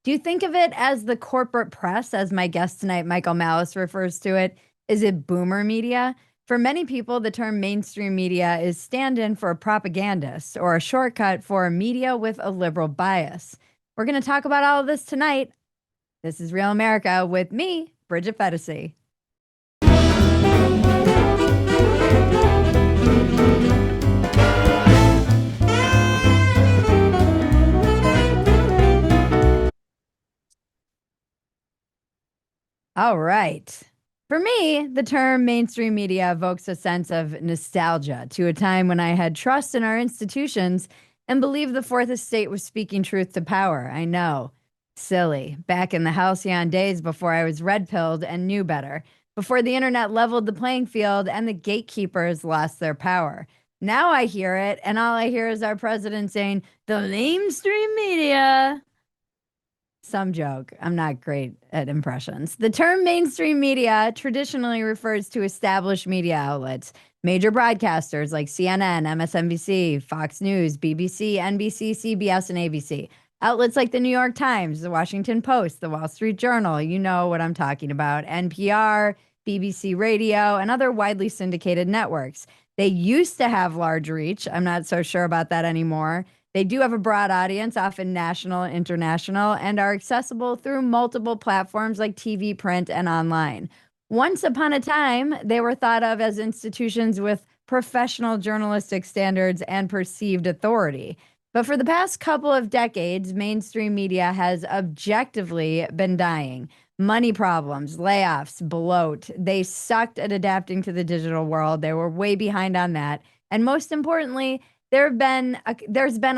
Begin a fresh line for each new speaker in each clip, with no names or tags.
Do you think of it as the corporate press, as my guest tonight, Michael Malice, refers to it? Is it boomer media? For many people, the term mainstream media is stand in for a propagandist or a shortcut for media with a liberal bias. We're going to talk about all of this tonight. This is Real America with me, Bridget Phetasy. All right. For me, the term mainstream media evokes a sense of nostalgia to a time when I had trust in our institutions and believed the Fourth Estate was speaking truth to power. I know. Silly. Back in the halcyon days before I was red pilled and knew better, before the internet leveled the playing field and the gatekeepers lost their power. Now I hear it, and all I hear is our president saying, the mainstream media. Some joke. I'm not great at impressions. The term mainstream media traditionally refers to established media outlets, major broadcasters like CNN, MSNBC, Fox News, BBC, NBC, CBS, and ABC. Outlets like the New York Times, the Washington Post, the Wall Street Journal, you know what I'm talking about, NPR, BBC Radio, and other widely syndicated networks. They used to have large reach. I'm not so sure about that anymore. They do have a broad audience, often national and international, and are accessible through multiple platforms like TV, print, and online. Once upon a time, they were thought of as institutions with professional journalistic standards and perceived authority. But for the past couple of decades, mainstream media has objectively been dying. Money problems, layoffs, bloat. They sucked at adapting to the digital world. They were way behind on that. And most importantly, there's been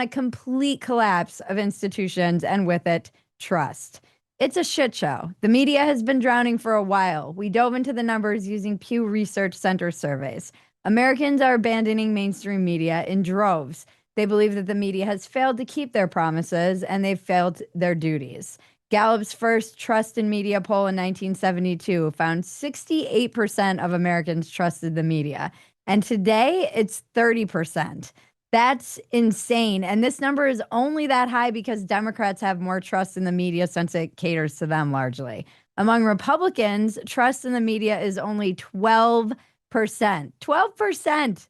a complete collapse of institutions and with it, trust. It's a shit show. The media has been drowning for a while. We dove into the numbers using Pew Research Center surveys. Americans are abandoning mainstream media in droves. They believe that the media has failed to keep their promises and they've failed their duties. Gallup's first Trust in Media poll in 1972 found 68% of Americans trusted the media. And today it's 30%. That's insane. And this number is only that high because Democrats have more trust in the media since it caters to them largely. Among Republicans, trust in the media is only 12%. 12%.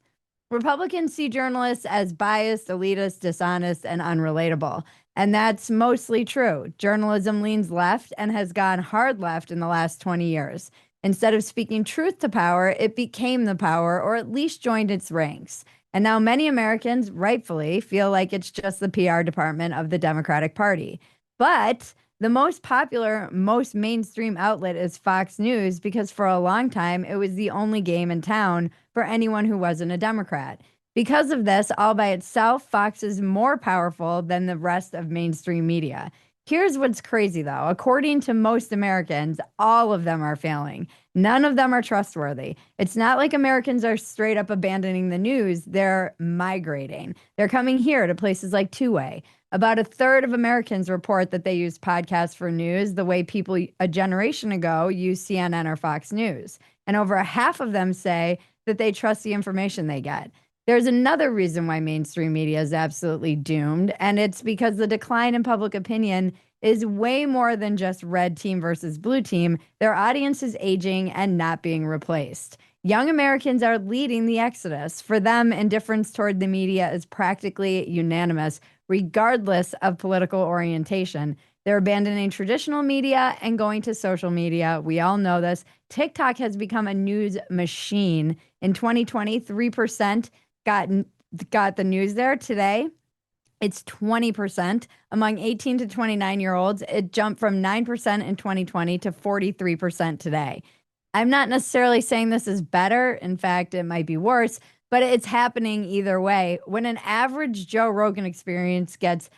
Republicans see journalists as biased, elitist, dishonest, and unrelatable. And that's mostly true. Journalism leans left and has gone hard left in the last 20 years. Instead of speaking truth to power, it became the power, or at least joined its ranks. And now many Americans, rightfully, feel like it's just the PR department of the Democratic Party. But the most popular, most mainstream outlet is Fox News because for a long time, it was the only game in town for anyone who wasn't a Democrat. Because of this, all by itself, Fox is more powerful than the rest of mainstream media. Here's what's crazy, though. According to most Americans, all of them are failing. None of them are trustworthy. It's not like Americans are straight up abandoning the news. They're migrating. They're coming here to places like Two-Way. About a third of Americans report that they use podcasts for news the way people a generation ago used CNN or Fox News. And over a half of them say that they trust the information they get. There's another reason why mainstream media is absolutely doomed, and it's because the decline in public opinion is way more than just red team versus blue team. Their audience is aging and not being replaced. Young Americans are leading the exodus. For them, indifference toward the media is practically unanimous, regardless of political orientation. They're abandoning traditional media and going to social media. We all know this. TikTok has become a news machine. In 2020, 3% got the news there. Today, it's 20%. Among 18 to 29-year-olds, it jumped from 9% in 2020 to 43% today. I'm not necessarily saying this is better. In fact, it might be worse, but it's happening either way. When an average Joe Rogan experience gets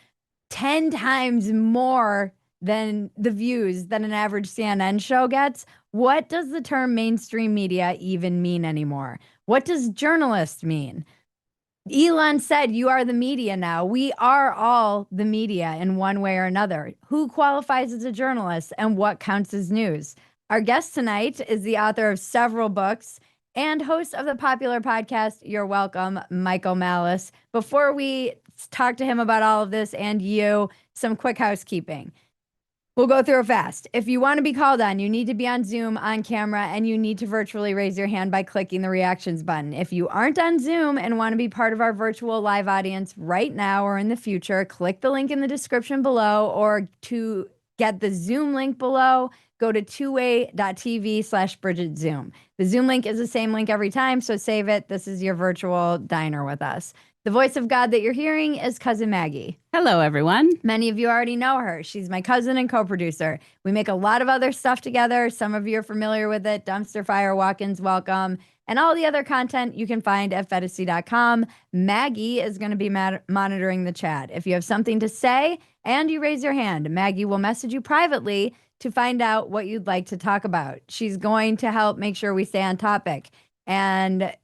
10 times more than the views than an average CNN show gets, what does the term mainstream media even mean anymore? What does journalist mean? Elon said, you are the media now. We are all the media in one way or another. Who qualifies as a journalist and what counts as news? Our guest tonight is the author of several books and host of the popular podcast, You're Welcome, Michael Malice. Before we talk to him about all of this and you, some quick housekeeping. We'll go through it fast. If you want to be called on, you need to be on Zoom on camera and you need to virtually raise your hand by clicking the reactions button. If you aren't on Zoom and want to be part of our virtual live audience right now or in the future, click the link in the description below, or to get the Zoom link below, go to twoway.tv/Bridget Zoom. The Zoom link is the same link every time, so save it. This is your virtual diner with us. The voice of God that you're hearing is Cousin Maggie.
Hello, everyone.
Many of you already know her. She's my cousin and co-producer. We make a lot of other stuff together. Some of you are familiar with it. Dumpster Fire, Walk-ins Welcome, and all the other content you can find at Phetasy.com. Maggie is going to be monitoring the chat. If you have something to say and you raise your hand, Maggie will message you privately to find out what you'd like to talk about. She's going to help make sure we stay on topic. And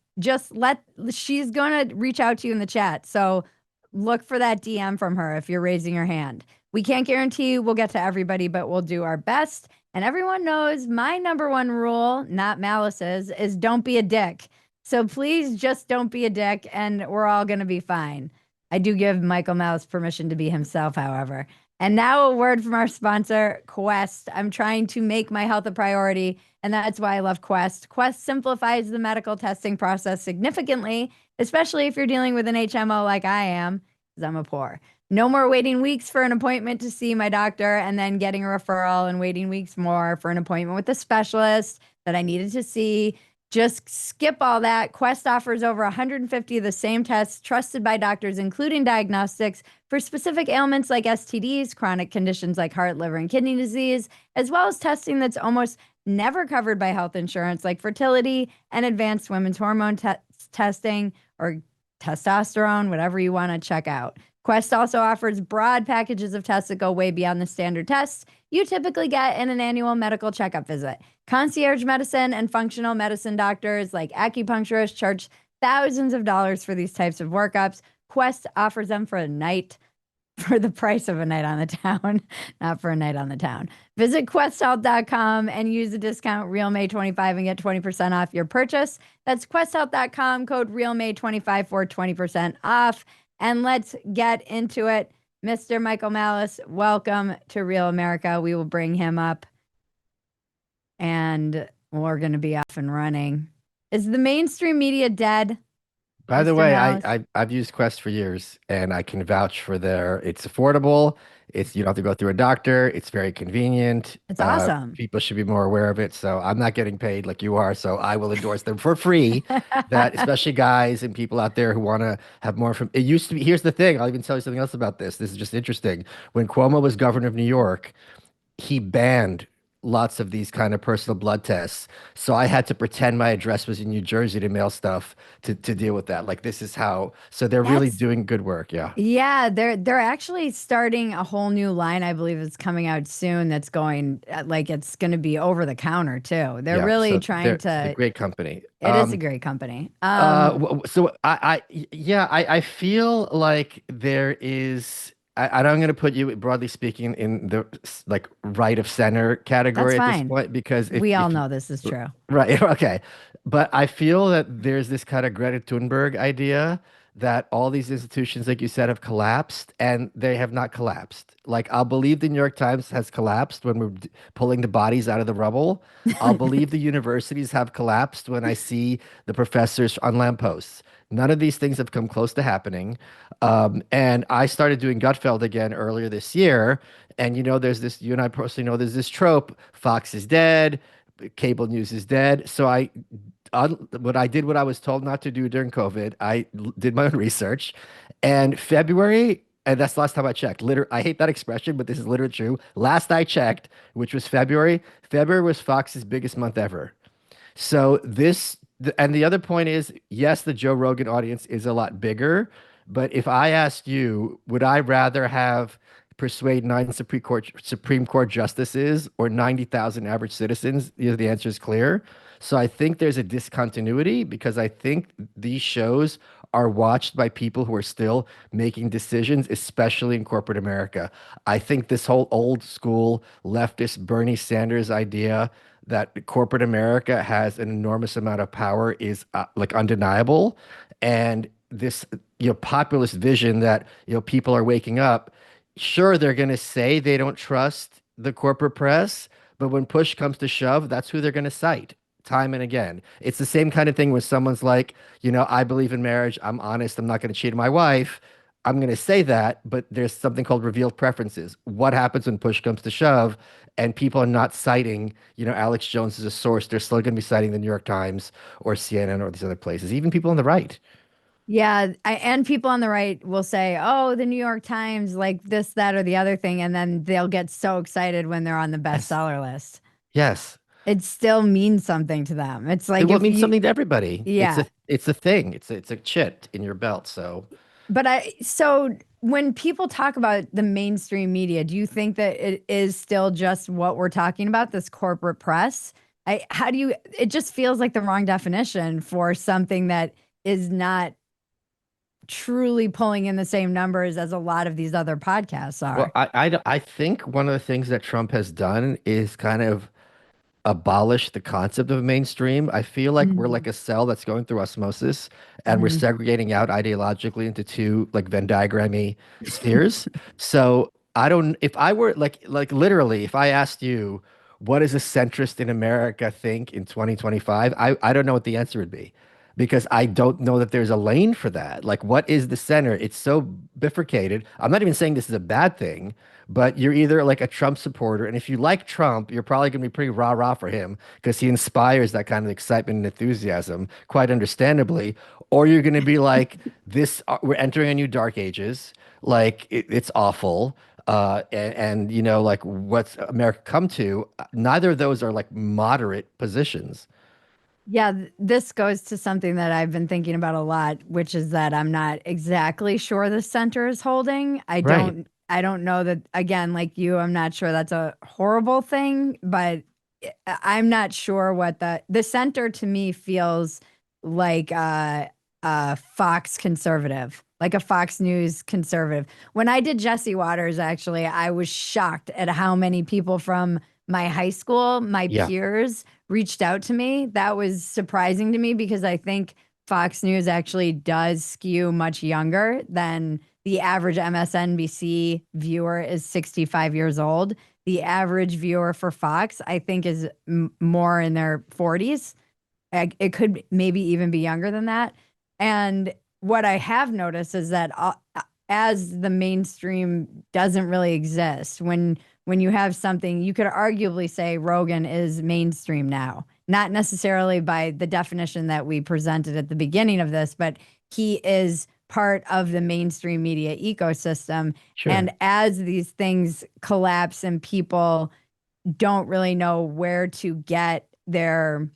she's going to reach out to you in the chat. So look for that DM from her if you're raising your hand. We can't guarantee we'll get to everybody, but we'll do our best. And everyone knows my number one rule, not Malice's, is don't be a dick. So please just don't be a dick and we're all going to be fine. I do give Michael Malice permission to be himself, however. And now a word from our sponsor, Quest. I'm trying to make my health a priority, and that's why I love Quest. Quest simplifies the medical testing process significantly, especially if you're dealing with an HMO like I am, because I'm a poor. No more waiting weeks for an appointment to see my doctor and then getting a referral and waiting weeks more for an appointment with a specialist that I needed to see. Just skip all that. Quest offers over 150 of the same tests trusted by doctors, including diagnostics for specific ailments like STDs, chronic conditions like heart, liver, and kidney disease, as well as testing that's almost never covered by health insurance, like fertility and advanced women's hormone testing or testosterone, whatever you want to check out. Quest also offers broad packages of tests that go way beyond the standard tests you typically get in an annual medical checkup visit. Concierge medicine and functional medicine doctors like acupuncturists charge thousands of dollars for these types of workups. Quest offers them for a night, for the price of a night on the town, not for a night on the town. Visit questhealth.com and use the discount RealMay25 and get 20% off your purchase. That's questhealth.com, code RealMay25 for 20% off. And let's get into it. Mr. Michael Malice, welcome to Real America. We will bring him up and we're going to be off and running. Is the mainstream media dead?
By the
Mr.
way,
Malice?
I've used Quest for years, and I can vouch for it's affordable. You don't have to go through a doctor. It's very convenient.
It's awesome.
People should be more aware of it. So I'm not getting paid like you are, so I will endorse them for free. That especially guys and people out there who want to have more from it used to be. Here's the thing. I'll even tell you something else about this. This is just interesting. When Cuomo was governor of New York, he banned lots of these kind of personal blood tests. So I had to pretend my address was in New Jersey to mail stuff to deal with that. Like this is how, so they're really doing good work. Yeah.
Yeah, they're actually starting a whole new line. I believe it's coming out soon. That's going like it's going to be over the counter too. They're really trying to.
It's a great company.
It is a great company.
So I feel like there is. I'm going to put you, broadly speaking, in the like right of center category at this point because
we all know this is true.
Right. Okay. But I feel that there's this kind of Greta Thunberg idea that all these institutions, like you said, have collapsed, and they have not collapsed. Like, I'll believe the New York Times has collapsed when we're pulling the bodies out of the rubble. I'll believe the universities have collapsed when I see the professors on lampposts. None of these things have come close to happening. And I started doing Gutfeld again earlier this year. And there's this, you and I personally know there's this trope, Fox is dead, cable news is dead. So what I was told not to do during COVID, did my own research. And February, and that's the last time I checked. I hate that expression, but this is literally true. Last I checked, which was February was Fox's biggest month ever. So and the other point is, yes, the Joe Rogan audience is a lot bigger, but if I asked you, would I rather persuade 9 Supreme Court justices or 90,000 average citizens? The answer is clear. So I think there's a discontinuity because I think these shows are watched by people who are still making decisions, especially in corporate America. I think this whole old school leftist Bernie Sanders idea that corporate America has an enormous amount of power is like undeniable. And this populist vision that people are waking up. Sure, they're going to say they don't trust the corporate press, but when push comes to shove, that's who they're going to cite time and again. It's the same kind of thing when someone's like, I believe in marriage. I'm honest. I'm not going to cheat on my wife. I'm going to say that, but there's something called revealed preferences. What happens when push comes to shove and people are not citing, Alex Jones as a source? They're still going to be citing the New York Times or CNN or these other places, even people on the right.
Yeah, and people on the right will say, "Oh, the New York Times, like this, that, or the other thing," and then they'll get so excited when they're on the
Yes.
bestseller list.
Yes.
It still means something to them. It's
It
like
will
if
mean
you,
something to everybody. It's
yeah.
a thing. It's a chit in your belt. So
But so when people talk about the mainstream media, do you think that it is still just what we're talking about, this corporate press? How do you, it just feels like the wrong definition for something that is not truly pulling in the same numbers as a lot of these other podcasts
well,
are.
I think one of the things that Trump has done is kind of abolish the concept of mainstream. I feel like we're like
Mhm.
a cell that's going through osmosis and we're
Mhm.
segregating out ideologically into two like Venn diagrammy spheres. So I don't if I were like literally if I asked you what does a centrist in America think in 2025, I don't know what the answer would be because I don't know that there's a lane for that. Like what is the center? It's so bifurcated. I'm not even saying this is a bad thing, but you're either like a Trump supporter, and if you like Trump, you're probably going to be pretty rah-rah for him because he inspires that kind of excitement and enthusiasm, quite understandably. Or you're going to be like, this, we're entering a new dark ages. Like, it's awful. And, like what's America come to? Neither of those are like moderate positions.
Yeah, this goes to something that I've been thinking about a lot, which is that I'm not exactly sure the center is holding.
Right.
I don't know that again, like you, I'm not sure that's a horrible thing, but I'm not sure what the center to me feels like a Fox conservative, like a Fox News conservative. When I did Jesse Waters, actually, I was shocked at how many people from my high school, my
Yeah.
peers, reached out to me. That was surprising to me because I think Fox News actually does skew much younger than the average MSNBC viewer is 65 years old. The average viewer for Fox, I think, is more in their 40s. It could maybe even be younger than that. And what I have noticed is that as the mainstream doesn't really exist, when you have something, you could arguably say Rogan is mainstream now, not necessarily by the definition that we presented at the beginning of this, but he is part of the mainstream media ecosystem.
Sure.
And as these things collapse and people don't really know where to get their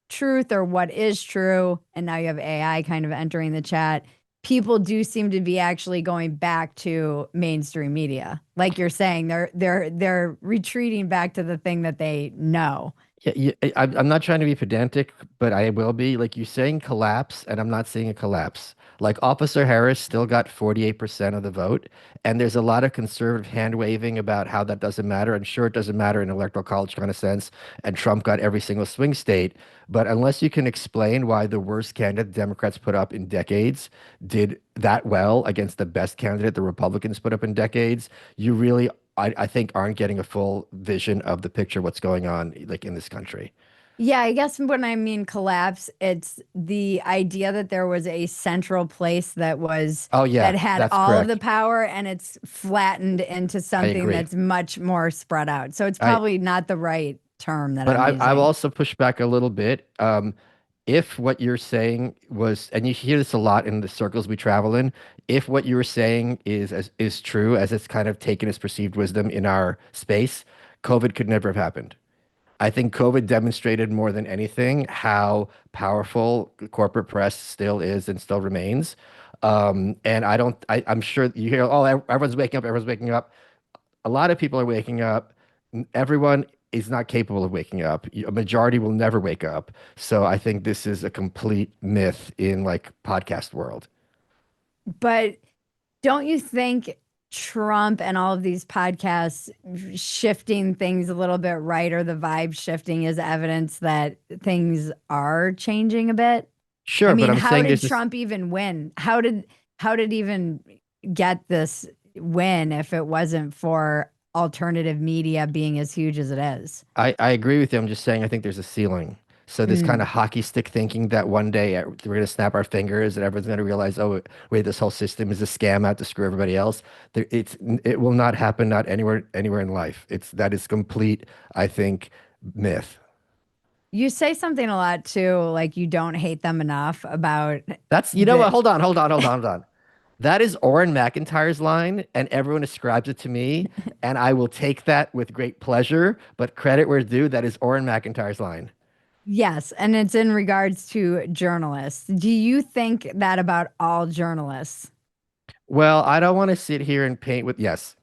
truth or what is true, and now you have AI kind of entering the chat, people do seem to be actually going back to mainstream media. Like you're saying, they're retreating back to the thing that they know.
Yeah, yeah, I'm not trying to be pedantic, but I will be. Like you're saying collapse, and I'm not seeing a collapse. Like Officer Harris still got 48% of the vote, and there's a lot of conservative hand waving about how that doesn't matter. And sure, it doesn't matter in electoral college kind of sense, and Trump got every single swing state. But unless you can explain why the worst candidate the Democrats put up in decades did that well against the best candidate the Republicans put up in decades, you really I think aren't getting a full vision of the picture of what's going on like in this country.
Yeah, I guess when I mean collapse, it's the idea that there was a central place
Oh yeah,
that had
that's
all of the
correct.
power and it's flattened into
I
something
agree.
that's much more spread out. So it's
I
probably not the right term that
but
I'm
I've
using.
also pushed back a little bit. If what you're saying was, and you hear this a lot in the circles we travel in, if what you were saying is true, as it's kind of taken as perceived wisdom in our space, COVID could never have happened. I think COVID demonstrated more than anything how powerful the corporate press still is and still remains. And I'm sure you hear, oh, everyone's waking up, everyone's waking up. A lot of people are waking up. Everyone is not capable of waking up. A majority will never wake up. So I think this is a complete myth in like podcast world.
But don't you think Trump and all of these podcasts shifting things a little bit right or the vibe shifting is evidence that things are changing a bit? I
Sure, but
mean,
I'm
how
saying
did
there's this.
Trump even win? How did even get this win if it wasn't for alternative media being as huge as it is.
I agree with you. I'm just saying I think there's a ceiling. So this kind of
Mm.
hockey stick thinking that one day we're going to snap our fingers and everyone's going to realize, oh, wait, this whole system is a scam out to screw everybody else. It will not happen, not anywhere in life. That is complete, I think, myth.
You say something a lot too, like you don't hate them enough about
You know what?
the.
Hold on. That is Oren McIntyre's line, and everyone ascribes it to me, and I will take that with great pleasure. But credit where it's due, that is Oren McIntyre's line.
Yes, and it's in regards to journalists. Do you think that about all journalists?
Well, I don't want to sit here and paint with yes.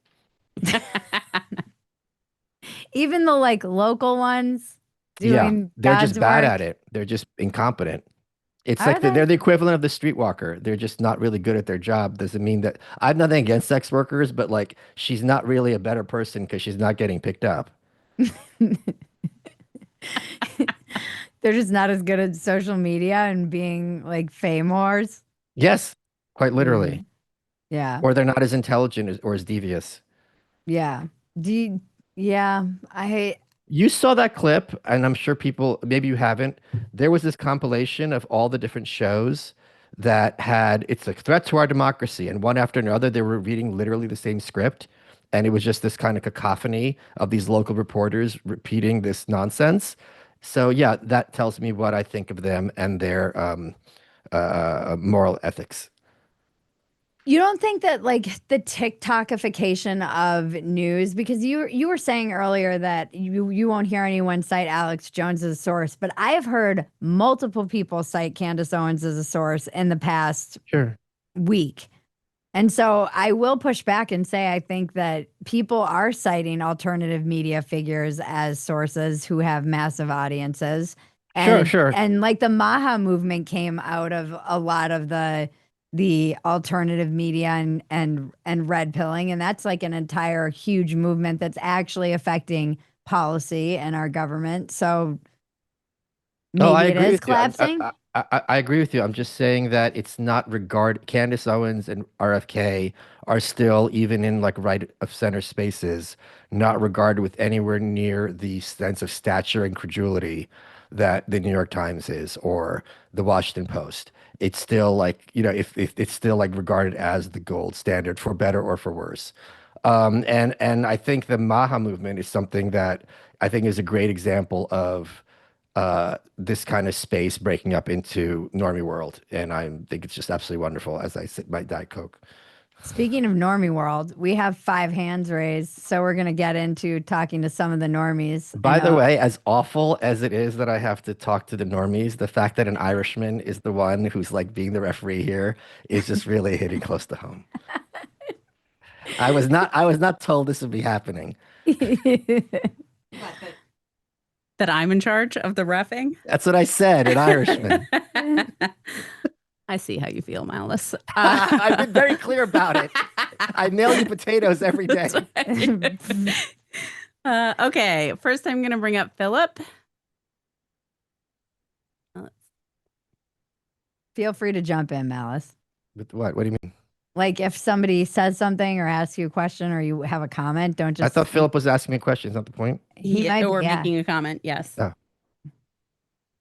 Even the like local ones
Yeah,
doing
they're just
God's
bad
work?
at it. They're just incompetent. It's
Are
like they're
they?
the equivalent of the streetwalker. They're just not really good at their job. Doesn't mean that I have nothing against sex workers, but like she's not really a better person because she's not getting picked up.
They're just not as good at social media and being like fame whores.
Yes, quite literally.
Mm, yeah.
Or they're not as intelligent or as devious.
Yeah. Do you, yeah. I
You saw that clip, and I'm sure people, maybe you haven't. There was this compilation of all the different shows that had, it's a threat to our democracy. And one after another, they were reading literally the same script. And it was just this kind of cacophony of these local reporters repeating this nonsense. So, yeah, that tells me what I think of them and their moral ethics.
You don't think that like the TikTokification of news, because you were saying earlier that you won't hear anyone cite Alex Jones as a source, but I have heard multiple people cite Candace Owens as a source in the past
Sure.
week. And so I will push back and say I think that people are citing alternative media figures as sources who have massive audiences.
Sure,
And
sure.
and like the Maha movement came out of a lot of the alternative media and red pilling. And that's like an entire huge movement that's actually affecting policy and our government. So
Oh, I
maybe it
agree
is
with you.
collapsing.
I agree with you. I'm just saying that it's not regard. Candace Owens and RFK are still, even in like right of center spaces, not regarded with anywhere near the sense of stature and credulity that the New York Times is or the Washington Post. It's still like, if it's still like regarded as the gold standard for better or for worse. And I think the Maha movement is something that I think is a great example of this kind of space breaking up into normie world, and I think it's just absolutely wonderful. As I sip my Diet Coke.
Speaking of normie world, we have 5 hands raised, so we're gonna get into talking to some of the normies. I
By the
know.
way, as awful as it is that I have to talk to the normies, the fact that an Irishman is the one who's like being the referee here is just really hitting close to home. I was not told this would be happening.
That I'm in charge of the roughing.
That's what I said, an Irishman.
I see how you feel, Malice.
I've been very clear about it. I mail you potatoes every day.
Okay, first I'm going to bring up Philip.
Feel free to jump in, Malice.
With what? What do you mean?
Like if somebody says something or asks you a question or you have a comment, don't
I
just.
thought Philip was asking me questions, not the point.
He might,
or
yeah.
making a comment. Yes.
Oh.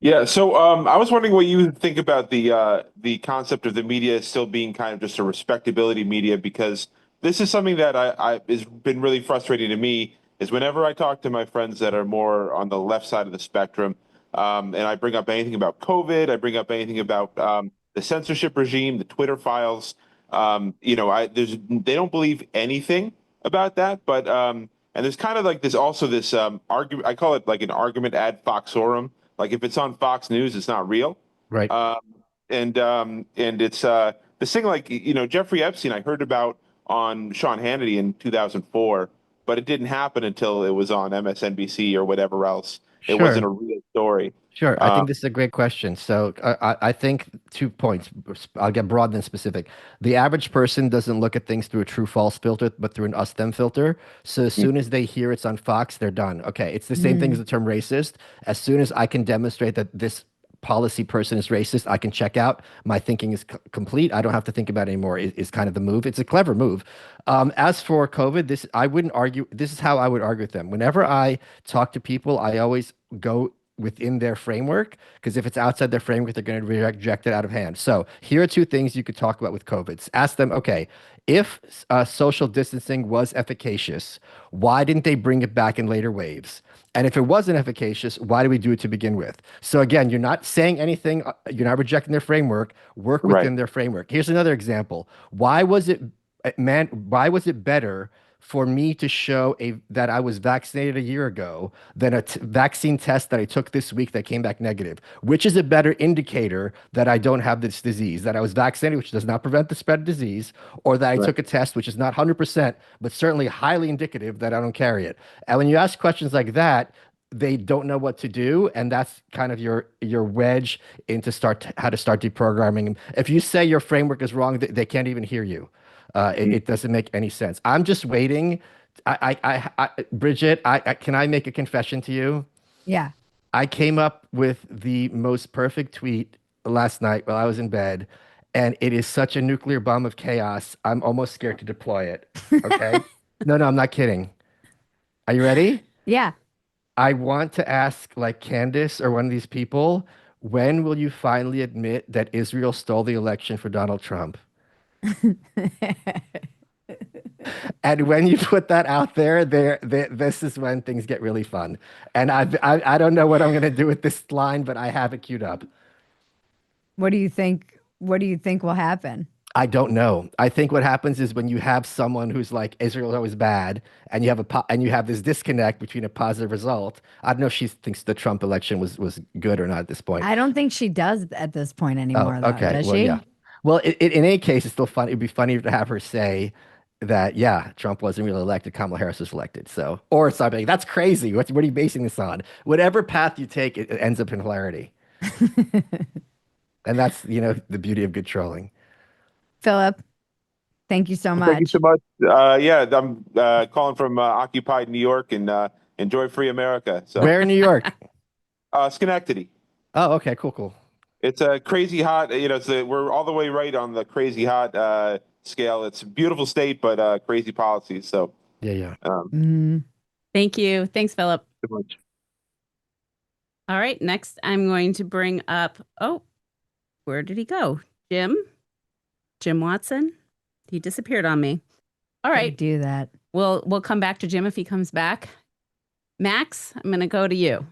Yeah, so I was wondering what you think about the concept of the media still being kind of just a respectability media, because this is something that I has been really frustrating to me is whenever I talk to my friends that are more on the left side of the spectrum, and I bring up anything about COVID, I bring up anything about the censorship regime, the Twitter files, they don't believe anything about that, but and there's kind of like this also this argument. I call it like an argument ad Foxorum. Like if it's on Fox News, it's not real.
Right.
And it's this thing like Jeffrey Epstein. I heard about on Sean Hannity in 2004, but it didn't happen until it was on MSNBC or whatever else. It wasn't
Sure.
a real story.
Sure. I think this is a great question. So I think 2 points. I'll get broad and specific. The average person doesn't look at things through a true false filter, but through an us them filter. So as soon as they hear it's on Fox, they're done. Okay. It's the same thing as the term racist. As soon as I can demonstrate that this policy person is racist, I can check out. My thinking is complete. I don't have to think about it anymore. Is kind of the move. It's a clever move. As for COVID, this I wouldn't argue. This is how I would argue with them. Whenever I talk to people, I always go within their framework, because if it's outside their framework, they're going to reject it out of hand. So here are two things you could talk about with COVID. Ask them, okay, if social distancing was efficacious, why didn't they bring it back in later waves? And if it wasn't efficacious, why do we do it to begin with? So again, you're not saying anything, you're not rejecting their framework, work within their framework. Here's another example. Why was it better for me to show that I was vaccinated a year ago than a vaccine test that I took this week that came back negative? Which is a better indicator that I don't have this disease, that I was vaccinated, which does not prevent the spread of disease, or that I took a test, which is not 100%, but certainly highly indicative that I don't carry it? And when you ask questions like that, they don't know what to do, and that's kind of your wedge into how to start deprogramming. If you say your framework is wrong, they can't even hear you. It doesn't make any sense. I'm just waiting. Bridget, can I make a confession to you?
Yeah.
I came up with the most perfect tweet last night while I was in bed, and it is such a nuclear bomb of chaos. I'm almost scared to deploy it. Okay? No, I'm not kidding. Are you ready?
Yeah.
I want to ask, like, Candace or one of these people, when will you finally admit that Israel stole the election for Donald Trump? And when you put that out there, this is when things get really fun. And I don't know what I'm going to do with this line, but I have it queued up.
What do you think? What do you think will happen?
I don't know. I think what happens is when you have someone who's like, Israel's always bad, and you have this disconnect between a positive result. I don't know if she thinks the Trump election was good or not at this point.
I don't think she does at this point anymore, though.
Okay.
Does
Well,
she?
yeah. Well, in any case, it's still fun. It'd be funny to have her say that, yeah, Trump wasn't really elected, Kamala Harris was elected. So, or something. That's crazy. What are you basing this on? Whatever path you take, it ends up in hilarity. And that's, the beauty of good trolling.
Philip, thank you so much.
Thank you so much. Yeah, I'm calling from occupied New York, and enjoy free America. So
Where in New York?
Schenectady.
Oh, okay, cool.
It's a crazy hot. We're all the way right on the crazy hot scale. It's a beautiful state, but crazy policies. So
Yeah.
Thank you. Thanks, Philip.
So much.
All right. Next, I'm going to bring up. Oh, where did he go? Jim Watson. He disappeared on me. All right.
Don't do that.
We'll come back to Jim if he comes back. Max, I'm going to go to you.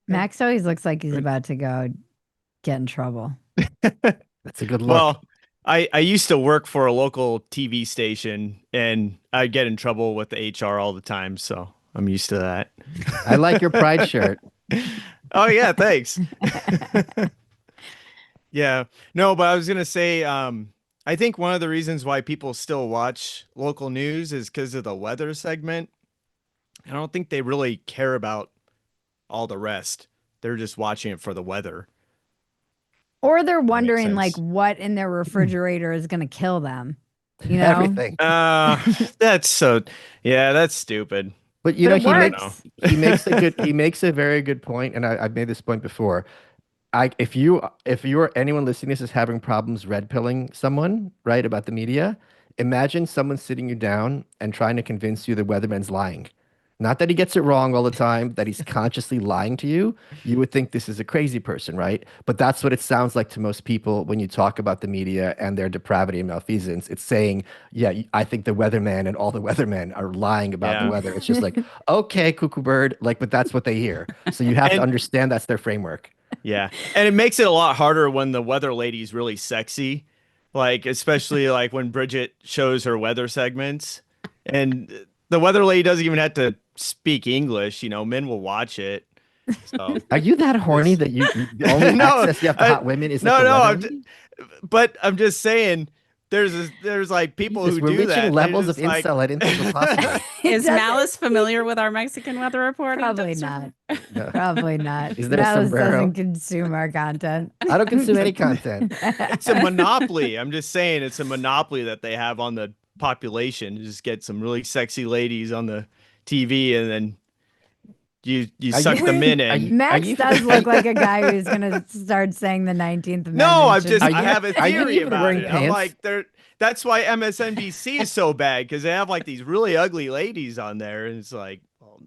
Max always looks like he's about to go get in trouble.
That's a good look.
Well, I used to work for a local TV station, and I get in trouble with the HR all the time, so I'm used to that.
I like your pride shirt.
Oh yeah, thanks. Yeah. No, but I was gonna say, I think one of the reasons why people still watch local news is because of the weather segment. I don't think they really care about all the rest. They're just watching it for the weather.
Or they're wondering,
sense.
like, what in their refrigerator is going to kill them.
Everything.
That's stupid.
But
But it
he
works.
he makes a very good point, and I've made this point before. If you're anyone listening to this is having problems red pilling someone, right, about the media, imagine someone sitting you down and trying to convince you the weatherman's lying. Not that he gets it wrong all the time, that he's consciously lying to you. You would think this is a crazy person, right? But that's what it sounds like to most people when you talk about the media and their depravity and malfeasance. It's saying, yeah, I think the weatherman and all the weathermen are lying about the weather. It's just like, okay, cuckoo bird, but that's what they hear. So you have to understand that's their framework.
Yeah. And it makes it a lot harder when the weather lady's really sexy. Especially when Bridget shows her weather segments. And the weather lady doesn't even have to speak English. Men will watch it. So
Are you that horny that the only access you have to hot women is
but I'm just saying there's people
Jesus,
who
we're
do
reaching
that.
levels of incel I didn't think was possible.
Is Malice familiar with our Mexican weather report?
Probably not.
No.
Probably not.
Is there a
Malice
sombrero?
doesn't consume our content.
I don't consume any content.
It's a monopoly. I'm just saying it's a monopoly that they have on the population. Just get some really sexy ladies on the TV, and then you
Are
suck
you-
them in.
are
And
you-
Max
even-
does look like a guy who's gonna start saying the 19th Amendment.
no, I
should-
have a
are you
theory
even
about
wearing
it. I'm
pants?
like, that's why MSNBC is so bad, because they have like these really ugly ladies on there, and it's like, well,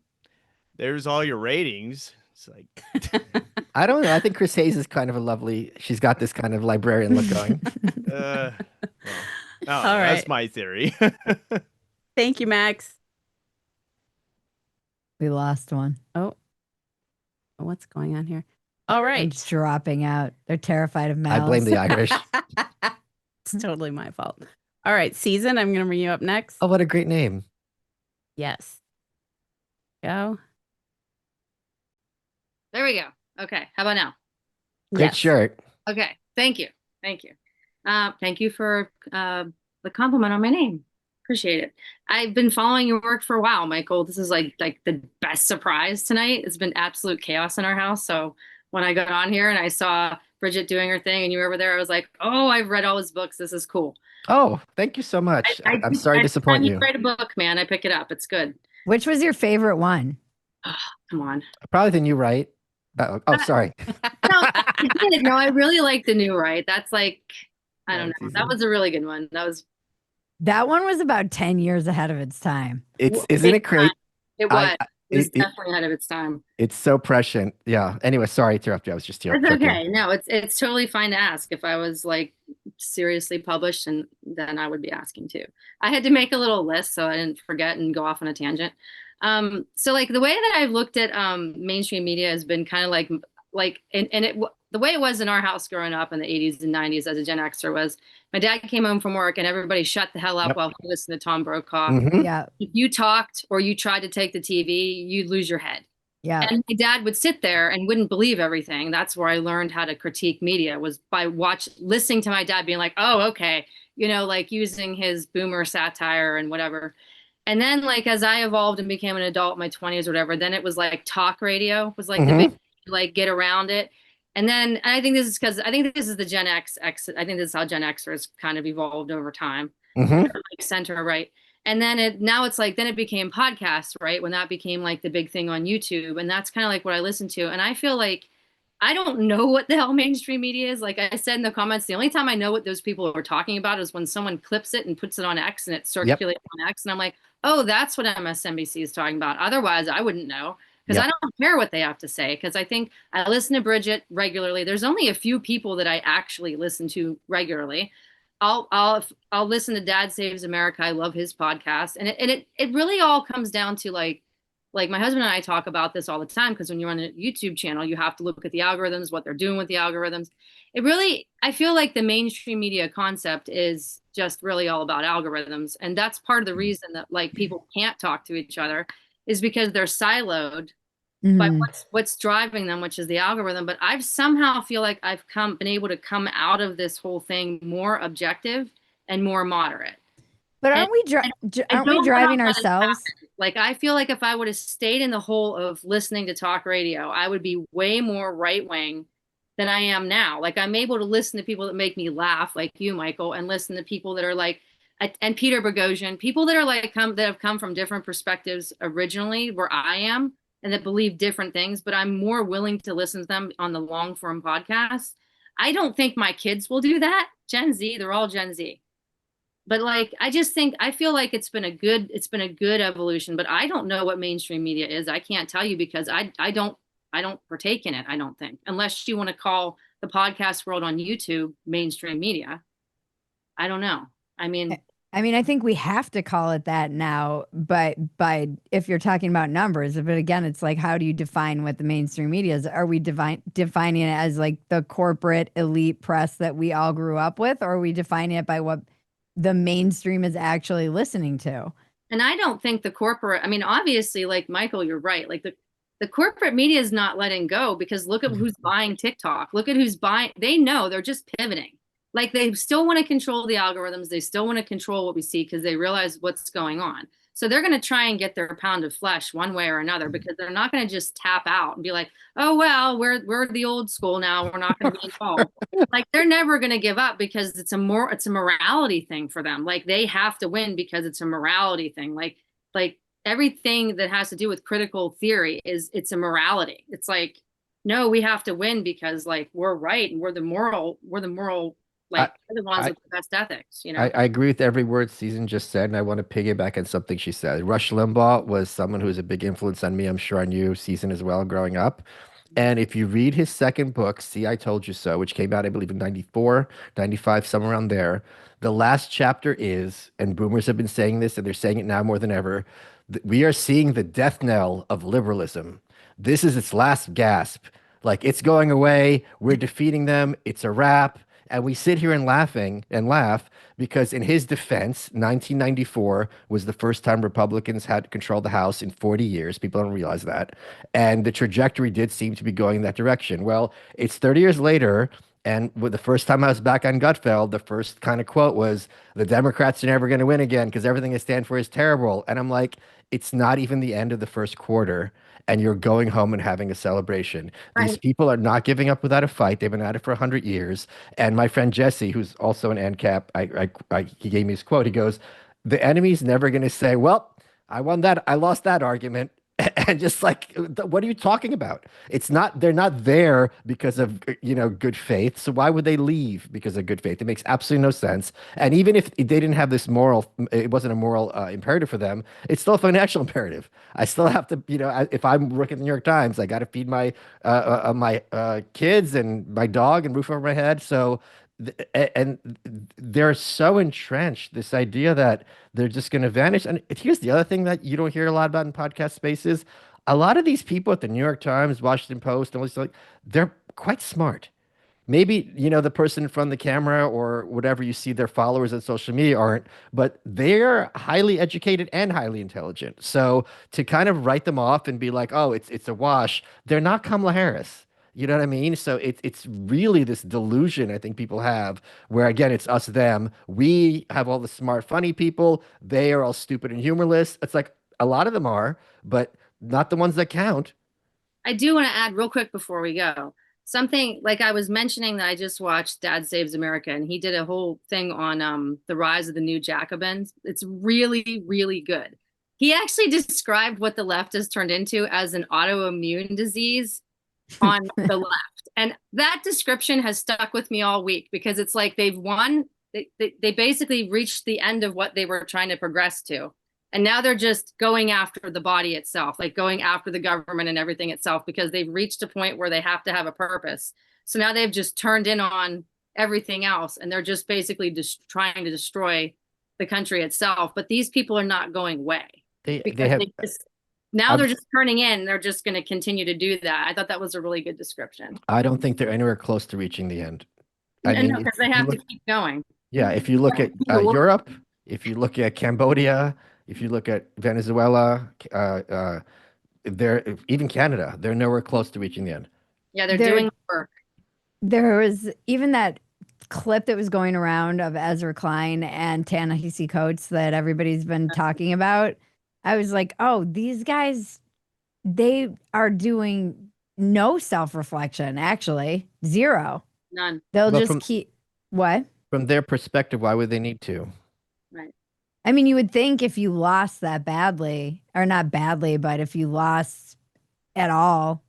there's all your ratings. It's like,
I don't know. I think Chris Hayes is kind of a lovely. She's got this kind of librarian look going.
well,
All
that's
right.
my theory.
Thank you, Max.
We lost one.
Oh, what's going on here? All right.
It's dropping out. They're terrified of
I
malice.
blame the Irish.
It's totally my fault. All right, Season, I'm going to bring you up next.
Oh, what a great name!
Yes. Go.
There we go. Okay. How about now?
Great
Yes.
shirt.
Okay. Thank you. Thank you. Thank you for the compliment on my name. Appreciate it. I've been following your work for a while, Michael. This is like the best surprise tonight. It's been absolute chaos in our house. So when I got on here and I saw Bridget doing her thing and you were over there, I was like, oh, I've read all his books. This is cool.
Oh, thank you so much. I'm sorry to disappoint you.
Write a book, man. I pick it up. It's good.
Which was your favorite one?
Come on.
Probably the new right. Oh, sorry.
No, I did. No, I really like the new right. That's like, I
Yeah,
don't
it's
know.
easy.
That was a really good one.
That one was about 10 years ahead of its time.
Isn't it great?
It was. It was
It-
definitely ahead of its time.
It's so prescient. Yeah. Anyway, sorry to interrupt you. I was just
That's
joking.
okay. No, it's totally fine to ask. If I was like seriously published, and then I would be asking too. I had to make a little list so I didn't forget and go off on a tangent. So like the way that I've looked at mainstream media has been kind of like the way it was in our house growing up in the 80s and 90s as a Gen Xer was my dad came home from work and everybody shut the hell up
Yep.
while he listened to Tom Brokaw.
Mhm.
Yeah.
If you talked or you tried to take the TV, you'd lose your head.
Yeah.
And my dad would sit there and wouldn't believe everything. That's where I learned how to critique media, was by listening to my dad being like, oh, okay, like using his boomer satire and whatever. And then like as I evolved and became an adult in my 20s or whatever, then it was like talk radio was like the big, like get around it. And then I think this is because I think this is the Gen X. I think this is how Gen Xers kind of evolved over time.
Mhm.
Like center right. And then now it's like, then it became podcasts, right? When that became like the big thing on YouTube. And that's kind of like what I listen to. And I feel like I don't know what the hell mainstream media is. Like I said in the comments, the only time I know what those people are talking about is when someone clips it and puts it on X and it circulates on X. And I'm like, oh, that's what MSNBC is talking about. Otherwise, I wouldn't know. Because I don't care what they have to say. Because I think I listen to Bridget regularly. There's only a few people that I actually listen to regularly. I'll listen to Dad Saves America. I love his podcast, and it really all comes down to like my husband and I talk about this all the time, because when you're on a YouTube channel, you have to look at the algorithms, what they're doing with the algorithms. I feel like the mainstream media concept is just really all about algorithms, and that's part of the reason that like people can't talk to each other, is because they're siloed by
Mhm.
what's driving them, which is the algorithm. But I've somehow feel like I've been able to come out of this whole thing more objective and more moderate.
But
And
aren't we
I
aren't we
don't
driving
know how that
ourselves?
Like, I feel like if I would have stayed in the hole of listening to talk radio, I would be way more right wing than I am now. Like, I'm able to listen to people that make me laugh, like you, Michael, and listen to people that are like, and Peter Boghossian, people that are like that have come from different perspectives originally, where I am, and that believe different things. But I'm more willing to listen to them on the long form podcast. I don't think my kids will do that. Gen Z, they're all Gen Z. But like, I feel like it's been a good evolution, but I don't know what mainstream media is. I can't tell you, because I don't partake in it. I don't think, unless you want to call the podcast world on YouTube mainstream media. I don't know. I mean,
I think we have to call it that now, but if you're talking about numbers, but again, it's like, how do you define what the mainstream media is? Are we defining it as like the corporate elite press that we all grew up with, or are we defining it by what the mainstream is actually listening to?
and I don't think the corporate, obviously, like Michael, you're right. Like the corporate media is not letting go, because look at who's buying TikTok. Look at who's buying. They know, they're just pivoting. Like, they still want to control the algorithms. They still want to control what we see, because they realize what's going on. So they're going to try and get their pound of flesh one way or another, because they're not going to just tap out and be like, oh, well, we're the old school now. We're not going to be involved. Like, they're never going to give up, because it's a morality thing for them. Like, they have to win because it's a morality thing. Like everything that has to do with critical theory it's a morality. It's like, no, we have to win because like we're right and we're the moral like we're the ones
I,
with the best ethics, you
I,
know.
I agree with every word Susan just said, and I want to piggyback on something she said. Rush Limbaugh was someone who was a big influence on me. I'm sure on you, Susan, as well, growing up. And if you read his second book, See, I Told You So, which came out, I believe, in 94, 95, somewhere around there, the last chapter is, and boomers have been saying this, and they're saying it now more than ever, we are seeing the death knell of liberalism. This is its last gasp. Like, it's going away. We're defeating them. It's a wrap. And we sit here and laugh because in his defense, 1994 was the first time Republicans had controlled the House in 40 years. People don't realize that. And the trajectory did seem to be going in that direction. Well, it's 30 years later. And with the first time I was back on Gutfeld, the first kind of quote was, the Democrats are never going to win again because everything they stand for is terrible. And I'm like, it's not even the end of the first quarter. And you're going home and having a celebration. These
Right.
people are not giving up without a fight. They've been at it for 100 years. And my friend Jesse, who's also an ANCAP, he gave me his quote. He goes, the enemy's never going to say, well, I won that. I lost that argument. And just like, what are you talking about? It's not, they're not there because of, good faith. So why would they leave because of good faith? It makes absolutely no sense. And even if they didn't have this moral, it wasn't a moral imperative for them, it's still a financial imperative. I still have to, if I'm working at the New York Times, I got to feed my kids and my dog and roof over my head. So, and they're so entrenched, this idea that they're just going to vanish. And here's the other thing that you don't hear a lot about in podcast spaces. A lot of these people at the New York Times, Washington Post, and all these, like, they're quite smart. Maybe, the person in front of the camera or whatever you see their followers on social media aren't, but they're highly educated and highly intelligent. So to kind of write them off and be like, oh, it's a wash, they're not Kamala Harris. You know what I mean? So it's really this delusion I think people have where, again, it's us, them. We have all the smart, funny people. They are all stupid and humorless. It's like a lot of them are, but not the ones that count.
I do want to add real quick before we go. Something like I was mentioning that I just watched Dad Saves America, and he did a whole thing on the rise of the new Jacobins. It's really, really good. He actually described what the left has turned into as an autoimmune disease on the left. And that description has stuck with me all week because it's like they've won. They basically reached the end of what they were trying to progress to. And now they're just going after the body itself, like going after the government and everything itself, because they've reached a point where they have to have a purpose. So now they've just turned in on everything else, and they're just basically just trying to destroy the country itself. But these people are not going away
They
because
have.
they're just turning in. They're just going to continue to do that. I thought that was a really good description.
I don't think they're anywhere close to reaching the end. I
No,
mean,
because they have to keep going.
yeah, if you look at Europe, if you look at Cambodia, if you look at Venezuela, they're even Canada, they're nowhere close to reaching the end.
Yeah, they're doing work.
There was even that clip that was going around of Ezra Klein and Ta-Nehisi Coates that everybody's been talking about. I was like, oh, these guys, they are doing no self-reflection, actually. Zero.
None.
They'll
But
just keep what?
From their perspective, why would they need to?
Right.
I mean, you would think if you lost that badly, or not badly, but if you lost at all,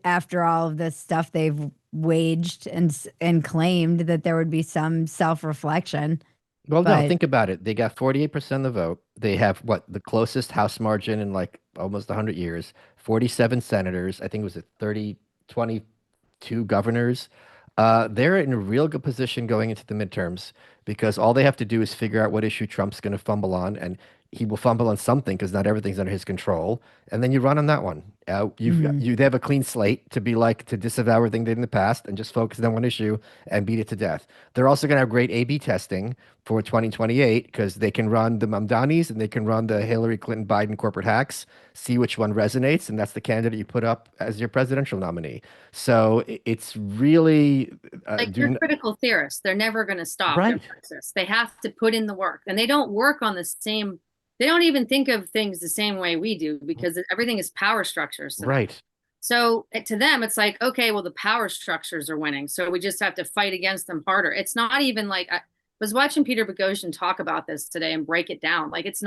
after all of this stuff they've waged and claimed, that there would be some self-reflection.
Well, no,
But-
think about it. They got 48% of the vote. They have what, the closest House margin in like almost 100 years. 47 senators. I think it was 22 governors. They're in a real good position going into the midterms because all they have to do is figure out what issue Trump's going to fumble on, and he will fumble on something because not everything's under his control, and then you run on that one. They have a clean slate to be like to disavow everything they did in the past and just focus on one issue and beat it to death. They're also going to have great A/B testing for 2028 because they can run the Mamdanis and they can run the Hillary Clinton Biden corporate hacks, see which one resonates, and that's the candidate you put up as your presidential nominee. So it's really
Like they're critical theorists. They're never going to stop their Marxists. They have to put in the work, and they don't work on the same. They don't even think of things the same way we do because everything is power structures.
Right.
So to them, it's like, okay, well, the power structures are winning, so we just have to fight against them harder. It's not even like I was watching Peter Boghossian talk about this today and break it down. Like it's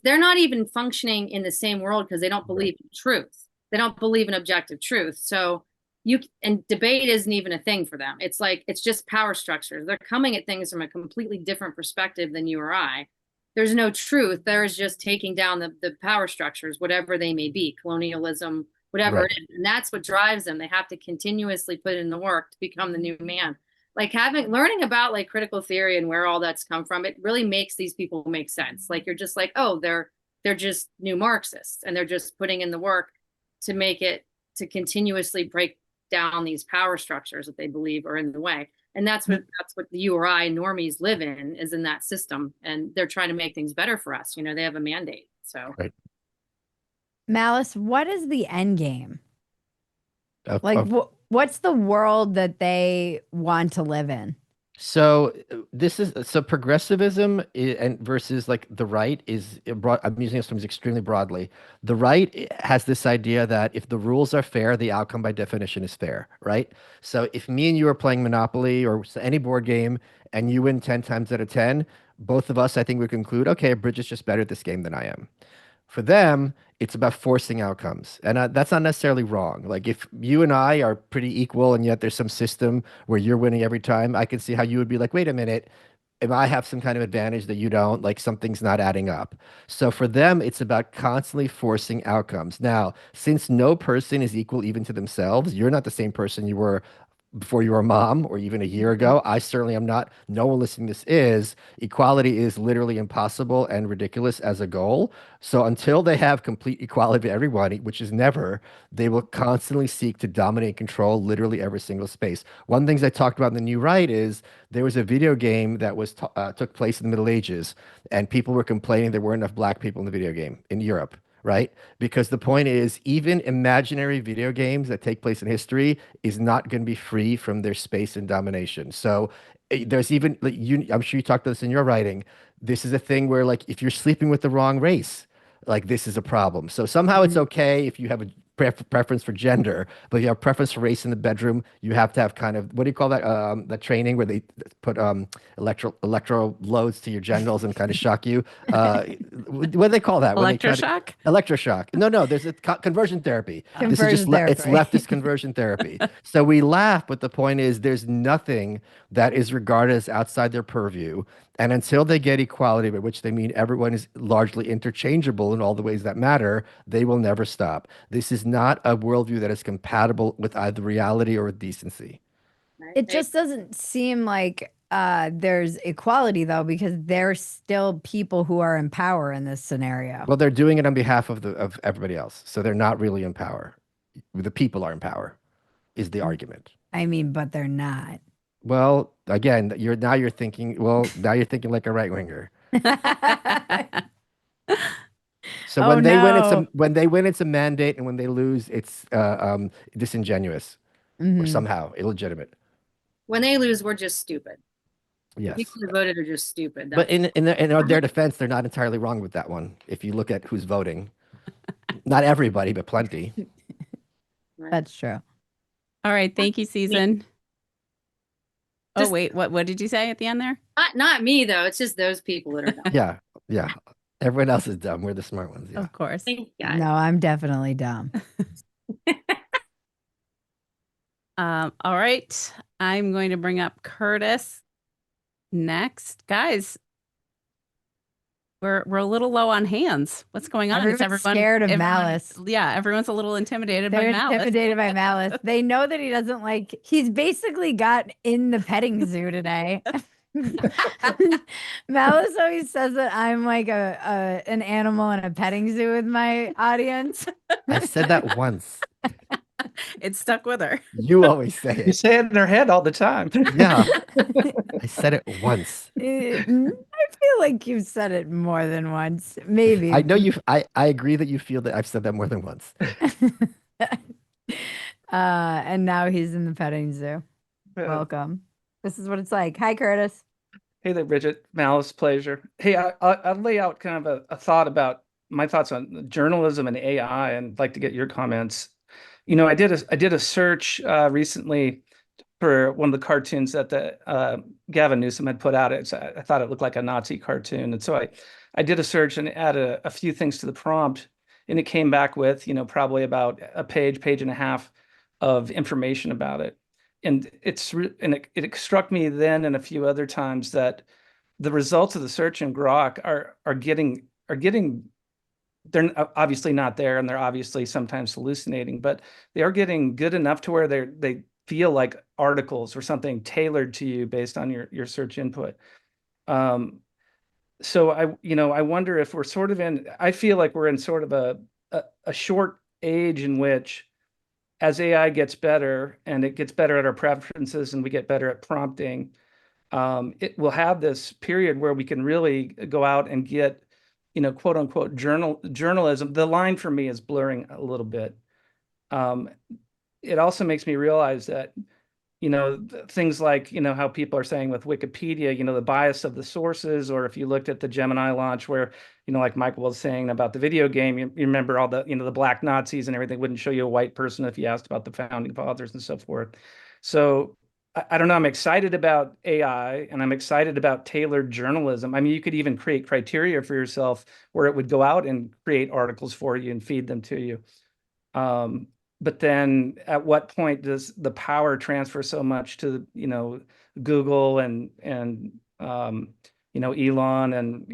they're not even functioning in the same world because they don't believe in truth. They don't believe in objective truth. So and debate isn't even a thing for them. It's like, it's just power structures. They're coming at things from a completely different perspective than you or I. There's no truth. There is just taking down the power structures, whatever they may be, colonialism, whatever
Right.
it is. And that's what drives them. They have to continuously put in the work to become the new man. Like learning about like critical theory and where all that's come from, it really makes these people make sense. Like you're just like, oh, they're just new Marxists, and they're just putting in the work to make it, to continuously break down these power structures that they believe are in the way. And that's what the you or I normies live in, is in that system. And they're trying to make things better for us. You know, they have a mandate. So
Right.
Malice, what is the end game?
Of-
Like,
of-
what's the world that they want to live in?
So this is so progressivism and versus like the right is broad. I'm using this terms extremely broadly. The right has this idea that if the rules are fair, the outcome by definition is fair, right? So if me and you are playing Monopoly or any board game and you win 10 times out of 10, both of us, I think, would conclude, okay, Bridget's just better at this game than I am. For them, it's about forcing outcomes. And that's not necessarily wrong. Like if you and I are pretty equal and yet there's some system where you're winning every time, I can see how you would be like, wait a minute, if I have some kind of advantage that you don't, like something's not adding up. So for them, it's about constantly forcing outcomes. Now, since no person is equal even to themselves, you're not the same person you were before you were a mom or even a year ago. I certainly am not. No one listening to this is. Equality is literally impossible and ridiculous as a goal. So until they have complete equality of everyone, which is never, they will constantly seek to dominate and control literally every single space. One of the things I talked about in the New Right is there was a video game that was took place in the Middle Ages, and people were complaining there weren't enough black people in the video game in Europe, right? Because the point is, even imaginary video games that take place in history is not going to be free from their space and domination. So there's even like I'm sure you talked about this in your writing. This is a thing where like if you're sleeping with the wrong race, like this is a problem. So somehow it's okay if you have a preference for gender, but if you have preference for race in the bedroom, you have to have kind of, what do you call that? The training where they put electro loads to your genitals and kind of shock you. What do they call that? When they try to-
Electroshock?
Electroshock. No, there's a conversion therapy. This is just
Conversion
it's
therapy.
leftist conversion therapy. So we laugh, but the point is there's nothing that is regarded as outside their purview. And until they get equality, by which they mean everyone is largely interchangeable in all the ways that matter, they will never stop. This is not a worldview that is compatible with either reality or with decency.
It just doesn't seem like there's equality, though, because there's still people who are in power in this scenario.
Well, they're doing it on behalf of of everybody else. So they're not really in power. The people are in power, is the argument.
I mean, but they're not.
Well, again, you're thinking like a right winger. So
Oh,
when they win,
no.
when they win, it's a mandate, and when they lose, it's disingenuous or
Mhm.
somehow illegitimate.
when they lose, we're just stupid.
Yes,
People who voted are just stupid.
but
That's,
in their defense, they're not entirely wrong with that one. If you look at who's voting, not everybody, but plenty.
That's true.
All right. Thank you, Susan. Oh, wait. What did you say at the end there?
not me though. It's just those people that are dumb.
Yeah. Everyone else is dumb. We're the smart ones. Yeah.
Of course.
Thank God.
No, I'm definitely dumb.
All right. I'm going to bring up Curtis next. Guys, we're a little low on hands. What's going on?
Everyone's scared of Malice.
Yeah, everyone's a little intimidated by
They're
Malice.
intimidated by Malice. They know that he doesn't like, he's basically got in the petting zoo today. Malice always says that I'm like an animal in a petting zoo with my audience.
I said that once.
It stuck with her.
You always say
You
it.
say it in her head all the time.
Yeah. I said it once.
I feel like you've said it more than once. Maybe.
I know I agree that you feel that I've said that more than once.
And now he's in the petting zoo. Welcome. This is what it's like. Hi, Curtis.
Hey there, Bridget. Malice, pleasure. Hey, I'll lay out kind of a thought about my thoughts on journalism and AI, and like to get your comments. You know, I did a search recently for one of the cartoons that Gavin Newsom had put out. I thought it looked like a Nazi cartoon. And so I did a search and added a few things to the prompt, and it came back with, probably about a page and a half of information about it. And it struck me then and a few other times that the results of the search in Grok are getting they're obviously not there, and they're obviously sometimes hallucinating, but they are getting good enough to where they feel like articles or something tailored to you based on your search input. So I wonder if we're sort of I feel like we're in sort of a short age in which, as AI gets better and it gets better at our preferences and we get better at prompting, it will have this period where we can really go out and get, quote unquote journalism. The line for me is blurring a little bit. It also makes me realize that, things like, how people are saying with Wikipedia, the bias of the sources, or if you looked at the Gemini launch where, like Michael was saying about the video game, you remember all the, the black Nazis and everything wouldn't show you a white person if you asked about the founding fathers and so forth. So I don't know, I'm excited about AI and I'm excited about tailored journalism. I mean, you could even create criteria for yourself where it would go out and create articles for you and feed them to you. But then at what point does the power transfer so much to, Google and Elon and,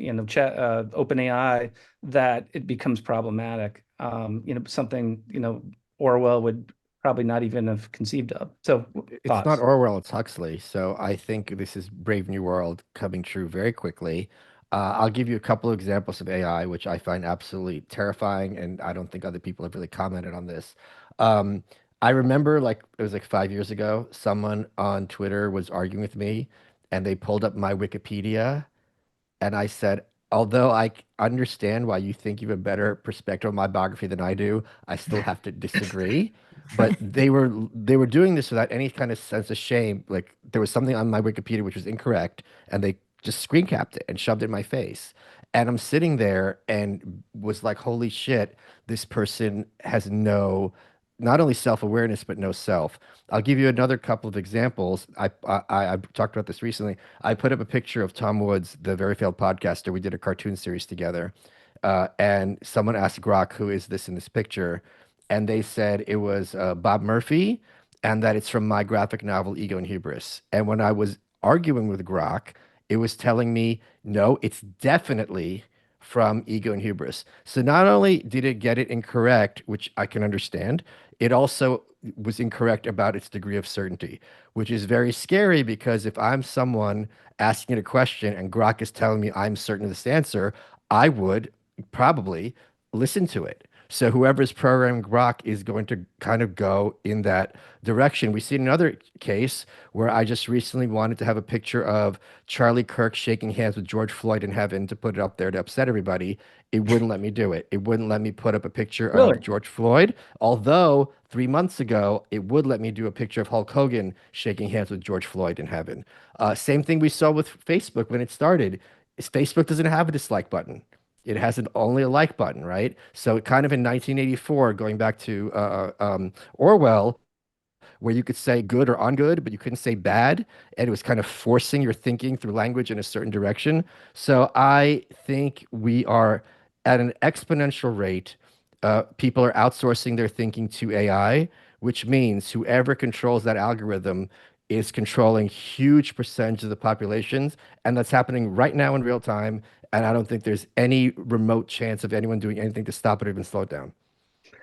OpenAI, that it becomes problematic? Something, Orwell would probably not even have conceived of. So
It's
thoughts?
not Orwell, it's Huxley. So I think this is Brave New World coming true very quickly. I'll give you a couple of examples of AI, which I find absolutely terrifying, and I don't think other people have really commented on this. Um, I remember, like, it was like 5 years ago, someone on Twitter was arguing with me, and they pulled up my Wikipedia, and I said, although understand why you think you have a better perspective on my biography than I do, I still have to disagree. But they were doing this without any kind of sense of shame. Like, there was something on my Wikipedia which was incorrect, and they just screen capped it and shoved it in my face. And I'm sitting there and was like, holy shit, this person has not only self-awareness, but no self. I'll give you another couple of examples. I talked about this recently. I put up a picture of Tom Woods, the very failed podcaster. We did a cartoon series together. And someone asked Grok, who is this in this picture? And they said it was Bob Murphy, and that it's from my graphic novel, Ego and Hubris. And when I was arguing with Grok, it was telling me, no, it's definitely from Ego and Hubris. So not only did it get it incorrect, which I can understand, it also was incorrect about its degree of certainty, which is very scary because if I'm someone asking it a question and Grok is telling me I'm certain of this answer, I would probably listen to it. So whoever's programming Grok is going to kind of go in that direction. We see another case where I just recently wanted to have a picture of Charlie Kirk shaking hands with George Floyd in heaven to put it up there to upset everybody. It wouldn't let me do it. It wouldn't let me put up a picture
Really?
of George Floyd, although 3 months ago, it would let me do a picture of Hulk Hogan shaking hands with George Floyd in heaven. Same thing we saw with Facebook when it started. Facebook doesn't have a dislike button. It has only a like button, right? So kind of in 1984, going back to Orwell, where you could say good or ungood, but you couldn't say bad. And it was kind of forcing your thinking through language in a certain direction. So I think we are at an exponential rate. People are outsourcing their thinking to AI, which means whoever controls that algorithm is controlling huge percentage of the populations. And that's happening right now in real time. And I don't think there's any remote chance of anyone doing anything to stop it or even slow it down.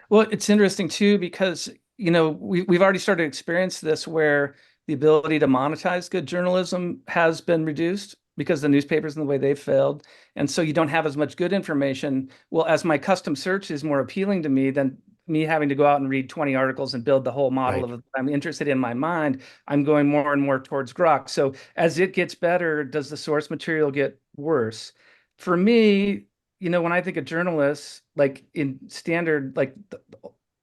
Well, it's interesting too, because, we've already started to experience this where the ability to monetize good journalism has been reduced because the newspapers and the way they've failed. And so you don't have as much good information. Well, as my custom search is more appealing to me than me having to go out and read 20 articles and build the whole model
Right.
of I'm interested in my mind, I'm going more and more towards Grok. So as it gets better, does the source material get worse? For me, when I think of journalists, like in standard, like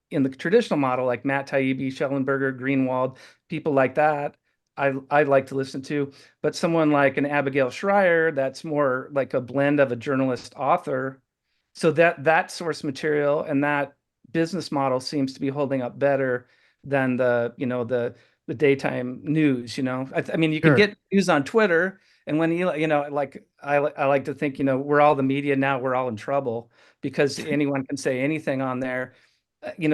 in the traditional model, like Matt Taibbi, Schellenberger, Greenwald, people like that, I like to listen to. But someone like an Abigail Schreier, that's more like a blend of a journalist author. So that source material and that business model seems to be holding up better than the the daytime news. I mean, you
Sure.
could get news on Twitter, and when like I like to think, we're all the media now. We're all in trouble because anyone can say anything on there.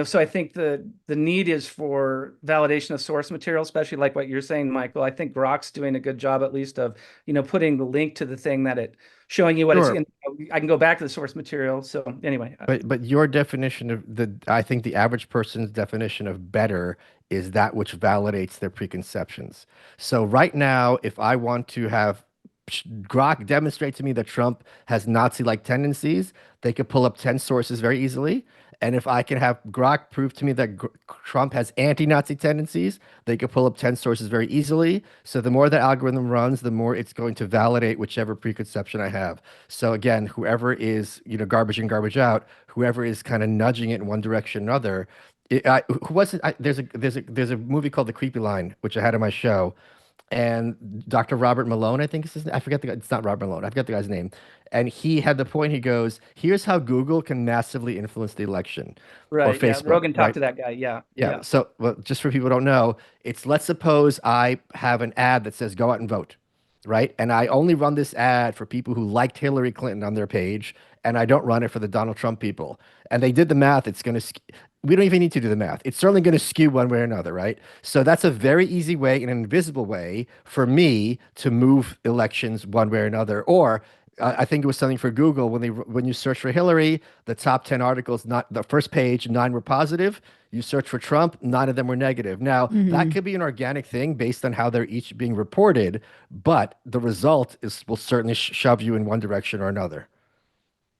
So I think the need is for validation of source material, especially like what you're saying, Michael. I think Grok's doing a good job, at least, of putting the link to the thing that showing you what it's
Sure.
in. I can go back to the source material. So anyway,
But your definition of I think the average person's definition of better is that which validates their preconceptions. So right now, if I want to have Grok demonstrate to me that Trump has Nazi-like tendencies, they could pull up 10 sources very easily. And if I can have Grok prove to me that Trump has anti-Nazi tendencies, they could pull up 10 sources very easily. So the more the algorithm runs, the more it's going to validate whichever preconception I have. So again, whoever is, garbage in, garbage out, whoever is kind of nudging it in one direction or another. Who was it? There's a movie called The Creepy Line, which I had on my show, and Dr. Robert Malone, I think is his name. I forget the guy. It's not Robert Malone. I forget the guy's name. And he had the point. He goes, "Here's how Google can massively influence the election, or
right. Yeah.
Facebook."
Rogan talked
Right?
to that guy. Yeah.
Yeah. So, well, just for people who don't know, it's let's suppose I have an ad that says go out and vote, right? And I only run this ad for people who liked Hillary Clinton on their page, and I don't run it for the Donald Trump people. And they did the math. It's going to, we don't even need to do the math. It's certainly going to skew one way or another, right? So that's a very easy way, in an invisible way, for me to move elections one way or another. Or I think it was something for Google when you search for Hillary, the top 10 articles, not the first page, 9 were positive. You search for Trump, 9 of them were negative. Now, that could be an organic thing based on how they're each being reported, but the result will certainly shove you in one direction or another.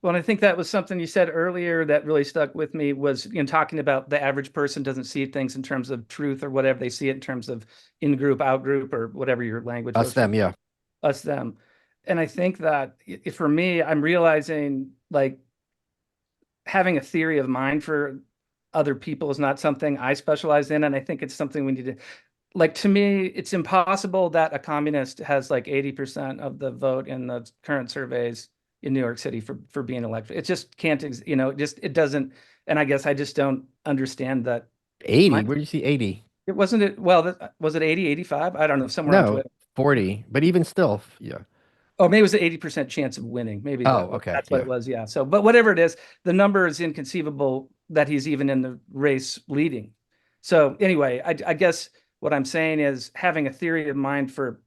Well, and I think that was something you said earlier that really stuck with me was talking about the average person doesn't see things in terms of truth or whatever. They see it in terms of in-group, out-group, or whatever your language
Us,
was.
them, yeah.
Us, them. And I think that for me, I'm realizing like having a theory of mind for other people is not something I specialize in. And I think it's something we need to, like, to me, it's impossible that a communist has like 80% of the vote in the current surveys in New York City for being elected. It just can't, it doesn't. And I guess I just don't understand that.
80? Where do you see 80?
It wasn't it. Well, was it 80, 85? I don't know. Somewhere on
No,
Twitter.
40. But even still, yeah.
Oh, maybe it was an 80% chance of winning. Maybe
Oh, okay.
that's what it was. Yeah. So, but whatever it is, the number is inconceivable that he's even in the race leading. So anyway, I guess what I'm saying is having a theory of mind for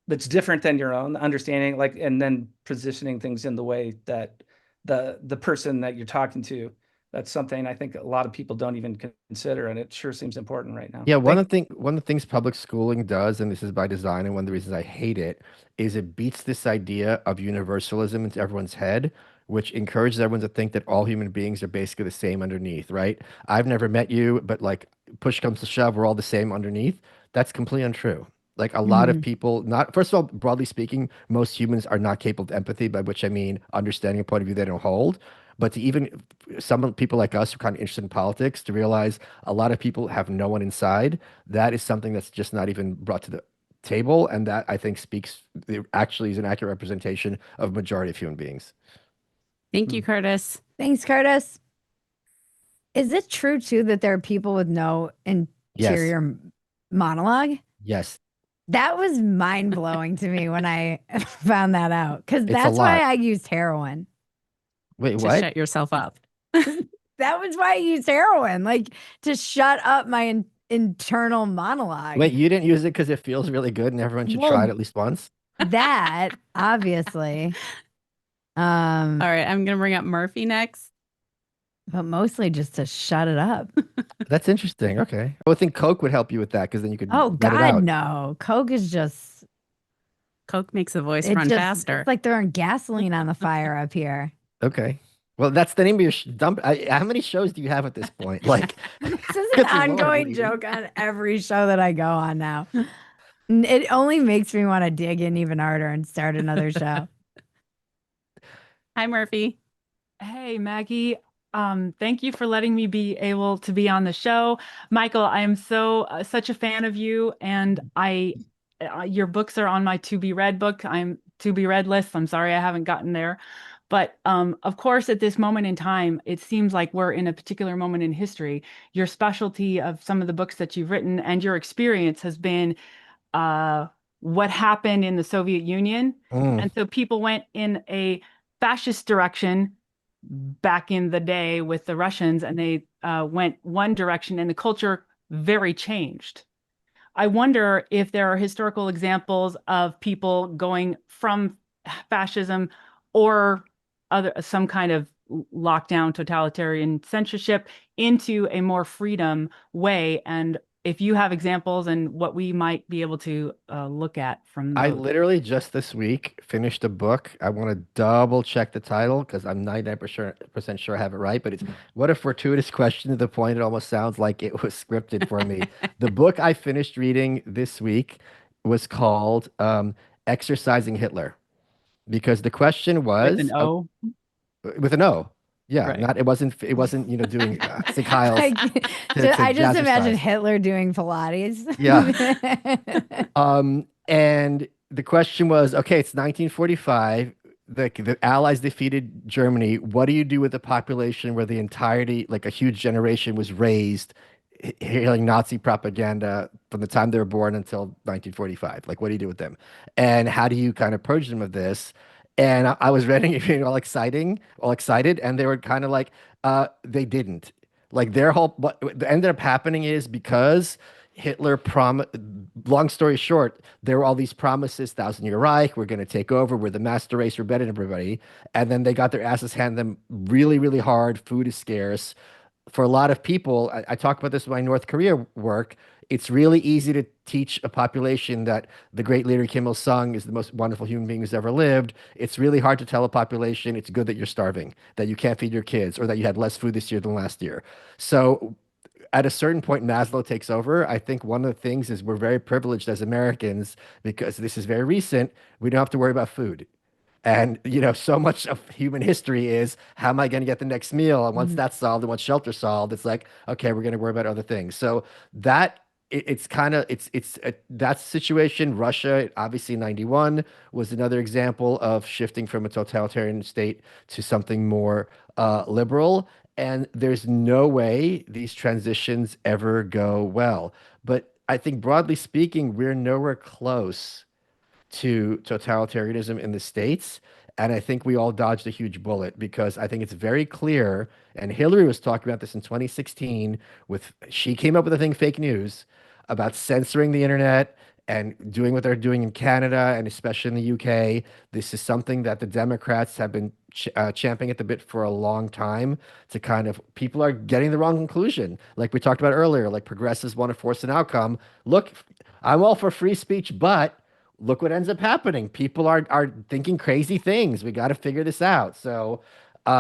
that's different than your own, understanding, like, and then positioning things in the way that the person that you're talking to, that's something I think a lot of people don't even consider, and it sure seems important right now.
Yeah, one of the things public schooling does, and this is by design, and one of the reasons I hate it, is it beats this idea of universalism into everyone's head, which encourages everyone to think that all human beings are basically the same underneath, right? I've never met you, but like push comes to shove, we're all the same underneath. That's completely untrue. Like a lot of people, not first of all, broadly speaking, most humans are not capable of empathy, by which I mean understanding a point of view they don't hold. But to even some people like us who are kind of interested in politics to realize a lot of people have no one inside, that is something that's just not even brought to the table. And that I think actually is an accurate representation of majority of human beings.
Thank you, Curtis.
Thanks, Curtis. Is it true too that there are people with no interior monologue?
Yes.
That was mind blowing to me when I found that out, because
It's a
that's why
lot.
I used heroin.
Wait,
To
what?
shut yourself up.
That was why I used heroin, like to shut up my internal monologue.
Wait, you didn't use it because it feels really good and everyone should try it at least once?
That obviously.
All right, I'm gonna bring up Murphy next.
But mostly just to shut it up.
That's interesting. Okay. I would think Coke would help you with that because then you could
Oh
let it
God,
out.
no. Coke is just
Coke makes the voice run faster.
It's like throwing gasoline on the fire up here.
Okay. Well, that's the name of your dump. How many shows do you have at this point? Like,
This is an
Good Lord,
ongoing
Lee.
joke on every show that I go on now. It only makes me want to dig in even harder and start another show.
Hi, Murphy.
Hey, Maggie. Thank you for letting me be able to be on the show. Michael, I am such a fan of you, and your books are on my to be read book. I'm to be read list. I'm sorry I haven't gotten there, But of course, at this moment in time, it seems like we're in a particular moment in history. Your specialty of some of the books that you've written and your experience has been what happened in the Soviet Union.
Mm.
And so people went in a fascist direction back in the day with the Russians, and they went one direction, and the culture very changed. I wonder if there are historical examples of people going from fascism or other some kind of lockdown totalitarian censorship into a more freedom way, and if you have examples and what we might be able to look at from
I
those.
literally just this week finished a book. I want to double check the title because I'm 99% sure I have it right. But it's What a Fortuitous Question, to the point it almost sounds like it was scripted for me. The book I finished reading this week was called Exercising Hitler, because the question
With an
was
O,
with an O. Yeah,
right?
not it wasn't doing Sig Heil's
Like,
to
I just imagine
jazzercise.
Hitler doing Pilates.
Yeah. And the question was, okay, it's 1945. The Allies defeated Germany. What do you do with a population where the entirety, like a huge generation, was raised hearing Nazi propaganda from the time they were born until 1945? Like, what do you do with them? And how do you kind of purge them of this? And I was reading it, all excited, and they were kind of like, they didn't. Like their whole, what ended up happening is because Hitler long story short, there were all these promises, Thousand Year Reich, we're going to take over, we're the master race, we're better than everybody. And then they got their asses handed them really, really hard. Food is scarce. For a lot of people, I talk about this in my North Korea work. It's really easy to teach a population that the great leader Kim Il Sung is the most wonderful human being who's ever lived. It's really hard to tell a population it's good that you're starving, that you can't feed your kids, or that you had less food this year than last year. So at a certain point, Maslow takes over. I think one of the things is we're very privileged as Americans because this is very recent. We don't have to worry about food. And, so much of human history is how am I going to get the next meal? And once
Mhm.
that's solved and once shelter's solved, it's like, okay, we're going to worry about other things. So that it's kind of that situation. Russia, obviously, 91 was another example of shifting from a totalitarian state to something more liberal. And there's no way these transitions ever go well. But I think broadly speaking, we're nowhere close to totalitarianism in the States. And I think we all dodged a huge bullet because I think it's very clear. And Hillary was talking about this in 2016 she came up with the thing fake news about censoring the internet and doing what they're doing in Canada and especially in the UK. This is something that the Democrats have been champing at the bit for a long time to people are getting the wrong conclusion. Like we talked about earlier, like progressives want to force an outcome. Look, I'm all for free speech, but look what ends up happening. People are thinking crazy things. We got to figure this out. So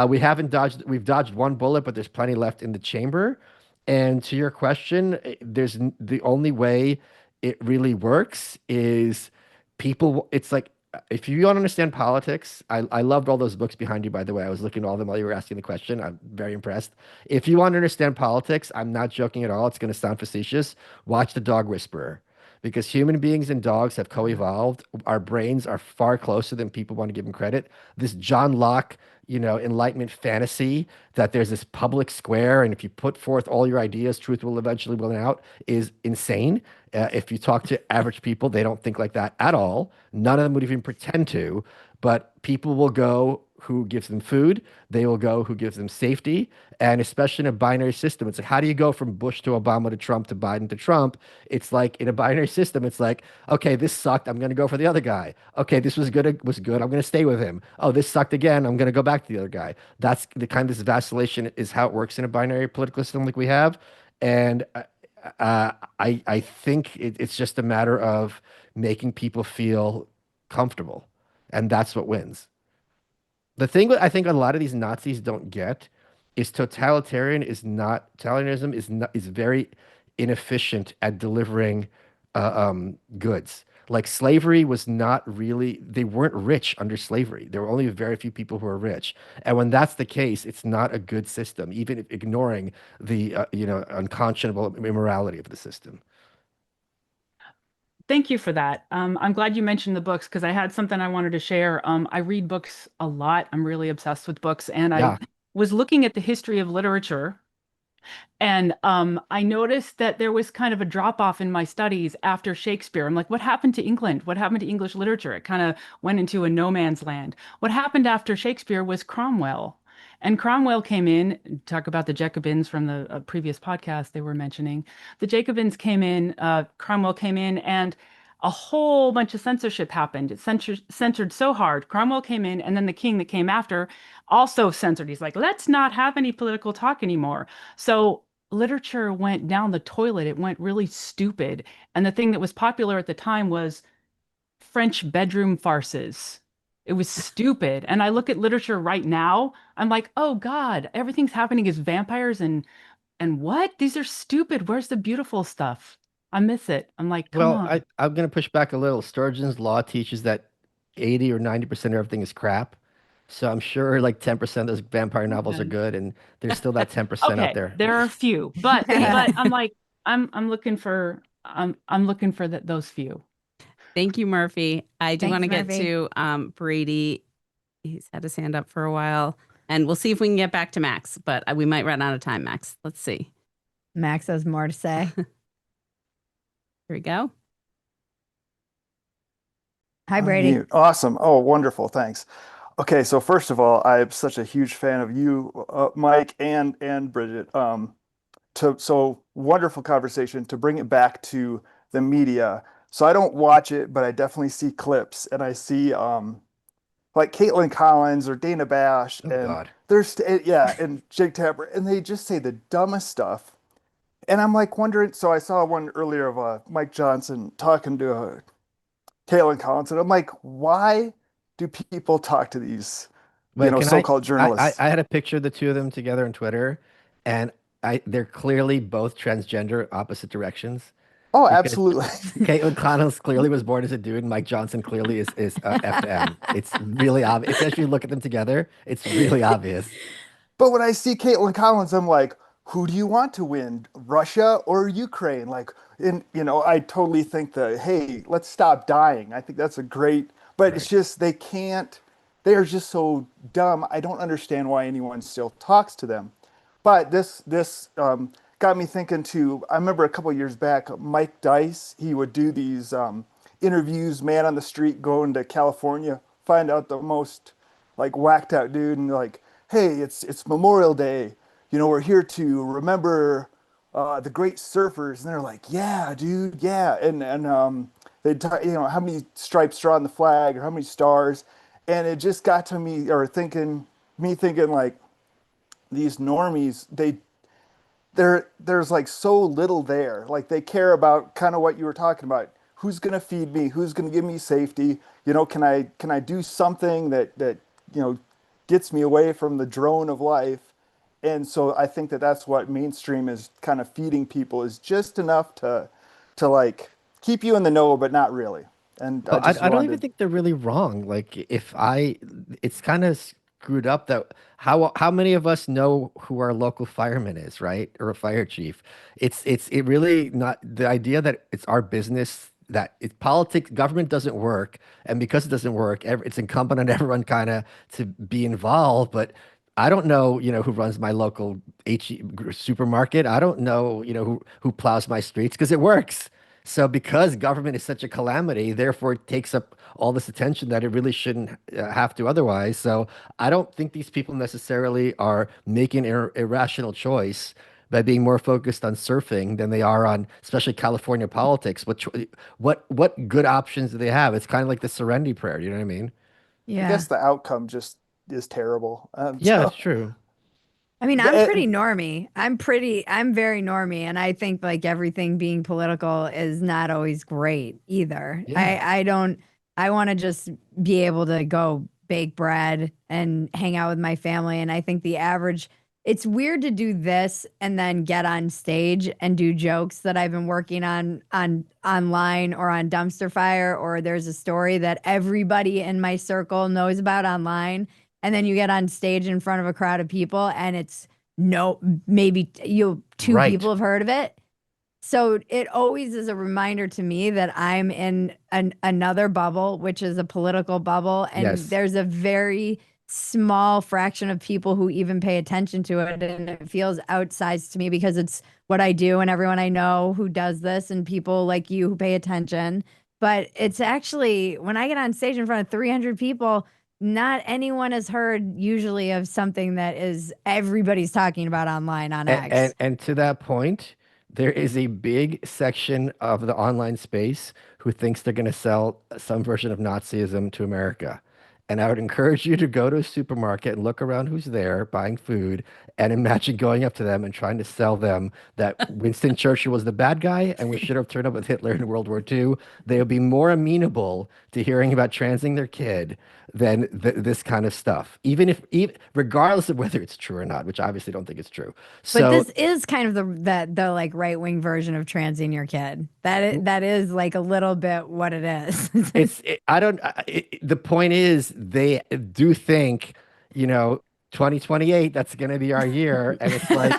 we've dodged one bullet, but there's plenty left in the chamber. And to your question, the only way it really works is it's like if you don't understand politics, I loved all those books behind you, by the way. I was looking at all of them while you were asking the question. I'm very impressed. If you want to understand politics, I'm not joking at all. It's going to sound facetious. Watch The Dog Whisperer, because human beings and dogs have co-evolved. Our brains are far closer than people want to give them credit. This John Locke, Enlightenment fantasy that there's this public square, and if you put forth all your ideas, truth will eventually win out, is insane. If you talk to average people, they don't think like that at all. None of them would even pretend to. But people will go who gives them food. They will go who gives them safety. And especially in a binary system, it's like, how do you go from Bush to Obama to Trump to Biden to Trump? It's like in a binary system, it's like, okay, this sucked. I'm going to go for the other guy. Okay, this was good. It was good. I'm going to stay with him. Oh, this sucked again. I'm going to go back to the other guy. That's the kind of this vacillation is how it works in a binary political system like we have. And I think it's just a matter of making people feel comfortable, and that's what wins. The thing that I think a lot of these Nazis don't get is totalitarianism is very inefficient at delivering goods. Like slavery was not really, they weren't rich under slavery. There were only very few people who were rich. And when that's the case, it's not a good system, even if ignoring the unconscionable immorality of the system.
Thank you for that. I'm glad you mentioned the books because I had something I wanted to share. I read books a lot. I'm really obsessed with books, and
Yeah.
I was looking at the history of literature, and I noticed that there was kind of a drop off in my studies after Shakespeare. I'm like, what happened to England? What happened to English literature? It kind of went into a no man's land. What happened after Shakespeare was Cromwell. And Cromwell came in, talk about the Jacobins from the previous podcast they were mentioning. The Jacobins came in, Cromwell came in, and a whole bunch of censorship happened. It censored so hard. Cromwell came in, and then the king that came after also censored. He's like, let's not have any political talk anymore. So literature went down the toilet. It went really stupid. And the thing that was popular at the time was French bedroom farces. It was stupid. And I look at literature right now, I'm like, oh God, everything's happening is vampires and what? These are stupid. Where's the beautiful stuff? I miss it. I'm like, come
Well,
on.
I'm going to push back a little. Sturgeon's law teaches that 80 or 90% of everything is crap. So I'm sure like 10% of those vampire novels are
Okay.
good, and there's still that 10% out
Okay,
there.
there are a few, but
Yeah.
I'm like, I'm looking for I'm looking for those few.
Thank you, Murphy. I do
Thanks,
want to get
Murphy.
to Brady. He's had his hand up for a while, and we'll see if we can get back to Max, but we might run out of time, Max. Let's see.
Max has more to say.
Here we go.
Hi, Brady.
Unmute. Awesome. Oh, wonderful. Thanks. Okay, so first of all, I'm such a huge fan of you, Mike, and Bridget. So wonderful conversation to bring it back to the media. So I don't watch it, but I definitely see clips, and I see like Caitlin Collins or Dana Bash,
Oh
and
God.
yeah, and Jake Tapper, and they just say the dumbest stuff. And I'm like wondering. So I saw one earlier of Mike Johnson talking to Caitlin Collins, and I'm like, why do people talk to these,
Wait, can
so-called journalists?
I had a picture of the two of them together on Twitter, and they're clearly both transgender, opposite directions.
Oh,
Because
absolutely.
Caitlin Connells clearly was born as a dude, and Mike Johnson clearly is F to M. It's really obvious. Especially you look at them together, it's really obvious.
But when I see Caitlin Collins, I'm like, who do you want to win, Russia or Ukraine? Like, I totally think that, hey, let's stop dying. I think that's a great, but it's
Right.
just they can't. They are just so dumb. I don't understand why anyone still talks to them. But this got me thinking too. I remember a couple years back, Mike Dice, he would do these interviews, man on the street, going to California, find out the most like whacked out dude, and like, hey, it's Memorial Day. We're here to remember the great surfers, and they're like, yeah, dude, yeah, and they'd talk, how many stripes are on the flag or how many stars, and it just got to me thinking like these normies, there's like so little there. Like they care about kind of what you were talking about. Who's gonna feed me? Who's gonna give me safety? Can I do something that gets me away from the drone of life? And so I think that that's what mainstream is kind of feeding people, is just enough to like keep you in the know, but not really. And I
Well,
just
I don't even
wanted
think they're really wrong. Like it's kind of screwed up that how many of us know who our local fireman is, right? Or a fire chief. It really not the idea that it's our business, that it's politics, government doesn't work, and because it doesn't work, it's incumbent on everyone kind of to be involved. But I don't know, who runs my local supermarket. I don't know, who plows my streets because it works. So because government is such a calamity, therefore it takes up all this attention that it really shouldn't have to otherwise. So I don't think these people necessarily are making an irrational choice by being more focused on surfing than they are on, especially California politics. What good options do they have? It's kind of like the Serenity Prayer. You know what I mean?
I
Yeah.
guess the outcome just is terrible.
Yeah, it's true.
I mean, I'm
th-
pretty normie. I'm very normie. And I think like everything being political is not always great either.
Yeah.
I want to just be able to go bake bread and hang out with my family. And I think it's weird to do this and then get on stage and do jokes that I've been working on online or on Dumpster Fire, or there's a story that everybody in my circle knows about online, and then you get on stage in front of a crowd of people and it's maybe two
Right.
people have heard of it. So it always is a reminder to me that I'm in another bubble, which is a political bubble. And
Yes.
there's a very small fraction of people who even pay attention to it. And it feels outsized to me because it's what I do and everyone I know who does this and people like you who pay attention. But it's actually, when I get on stage in front of 300 people, not anyone has heard usually of something that is everybody's talking about online on X.
And to that point, there is a big section of the online space who thinks they're going to sell some version of Nazism to America. And I would encourage you to go to a supermarket and look around who's there buying food and imagine going up to them and trying to sell them that Winston Churchill was the bad guy and we should have turned up with Hitler in World War II. They would be more amenable to hearing about transing their kid than this kind of stuff, even regardless of whether it's true or not, which I obviously don't think it's true.
But this is kind of the like right wing version of transing your kid. That is like a little bit what it is.
The point is they do think, 2028, that's going to be our year. And it's like,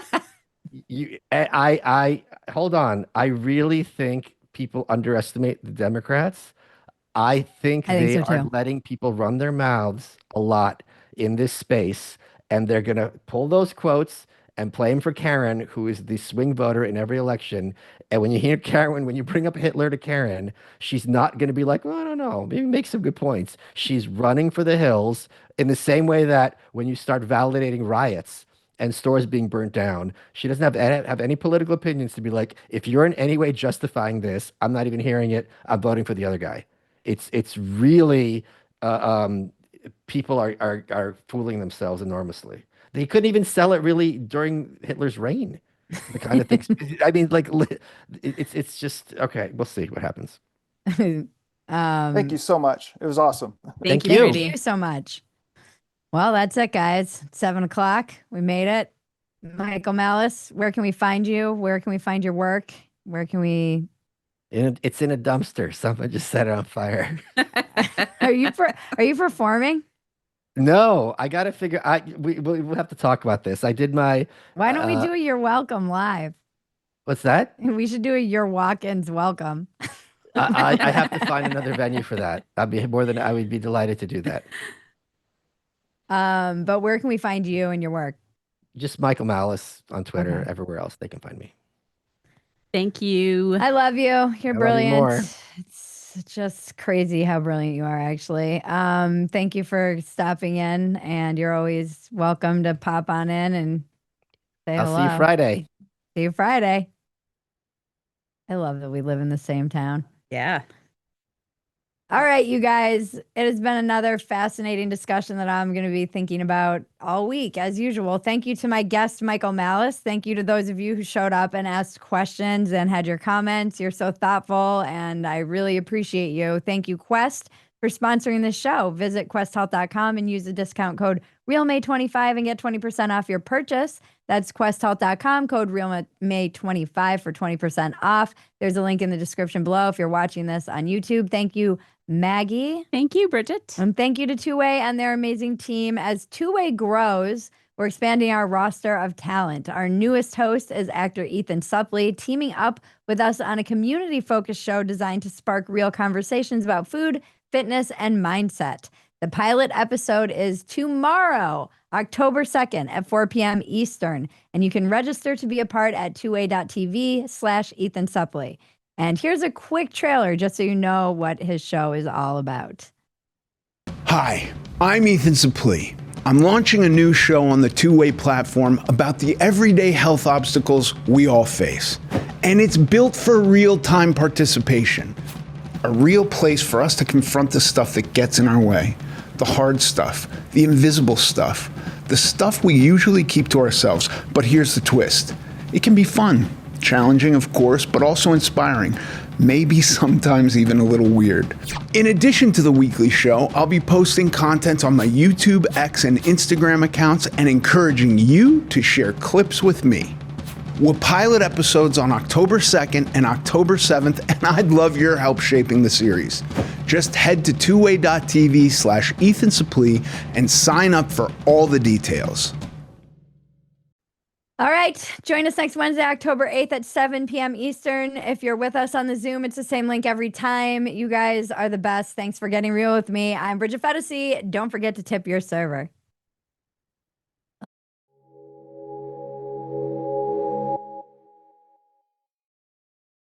I hold on. I really think people underestimate the Democrats. I think they
so
are
too.
letting people run their mouths a lot in this space, and they're going to pull those quotes and play them for Karen, who is the swing voter in every election. And when you hear Karen, when you bring up Hitler to Karen, she's not going to be like, well, I don't know, maybe make some good points. She's running for the hills in the same way that when you start validating riots and stores being burnt down, she doesn't have any political opinions to be like, if you're in any way justifying this, I'm not even hearing it. I'm voting for the other guy. It's really people are fooling themselves enormously. They couldn't even sell it really during Hitler's reign. The kind of things. I mean, like it's just okay. We'll see what happens.
Thank you so much. It was awesome.
Thank you,
Thank
Rudy.
you so much. Well, that's it, guys. 7:00. We made it. Michael Malice, where can we find you? Where can we find your work? Where can we?
It's in a dumpster. Someone just set it on fire.
Are you performing?
No, I got to figure. We'll have to talk about this. I did my.
Why don't we do a You're Welcome live?
What's that?
We should do a Your Walk-ins welcome.
I have to find another venue for that. I would be delighted to do that.
But where can we find you and your work?
Just Michael Malice on Twitter.
Okay.
Everywhere else they can find me.
Thank you.
I love you. You're
I love you
brilliant.
more.
It's just crazy how brilliant you are, actually. Thank you for stopping in, and you're always welcome to pop on in and say hello.
I'll see you Friday.
See you Friday. I love that we live in the same town.
Yeah.
All right, you guys. It has been another fascinating discussion that I'm going to be thinking about all week, as usual. Thank you to my guest, Michael Malice. Thank you to those of you who showed up and asked questions and had your comments. You're so thoughtful, and I really appreciate you. Thank you, Quest, for sponsoring this show. Visit questhealth.com and use the discount code RealMay25 and get 20% off your purchase. That's questhealth.com, code RealMay25 for 20% off. There's a link in the description below if you're watching this on YouTube. Thank you, Maggie.
Thank you, Bridget.
And thank you to Two Way and their amazing team. As Two Way grows, we're expanding our roster of talent. Our newest host is actor Ethan Suplee, teaming up with us on a community-focused show designed to spark real conversations about food, fitness, and mindset. The pilot episode is tomorrow, October 2nd at 4 p.m. Eastern, and you can register to be a part at tway.tv/Ethan Suplee. And here's a quick trailer just so you know what his show is all about.
Hi, I'm Ethan Suplee. I'm launching a new show on the Two-Way platform about the everyday health obstacles we all face. And it's built for real-time participation. A real place for us to confront the stuff that gets in our way. The hard stuff, the invisible stuff, the stuff we usually keep to ourselves. But here's the twist. It can be fun. Challenging, of course, but also inspiring. Maybe sometimes even a little weird. In addition to the weekly show, I'll be posting content on my YouTube, X, and Instagram accounts and encouraging you to share clips with me. We'll pilot episodes on October 2nd and October 7th, and I'd love your help shaping the series. Just head to tway.tv/Ethan Suplee and sign up for all the details.
All right. Join us next Wednesday, October 8th at 7 p.m. Eastern. If you're with us on the Zoom, it's the same link every time. You guys are the best. Thanks for getting real with me. I'm Bridget Phetasy. Don't forget to tip your server.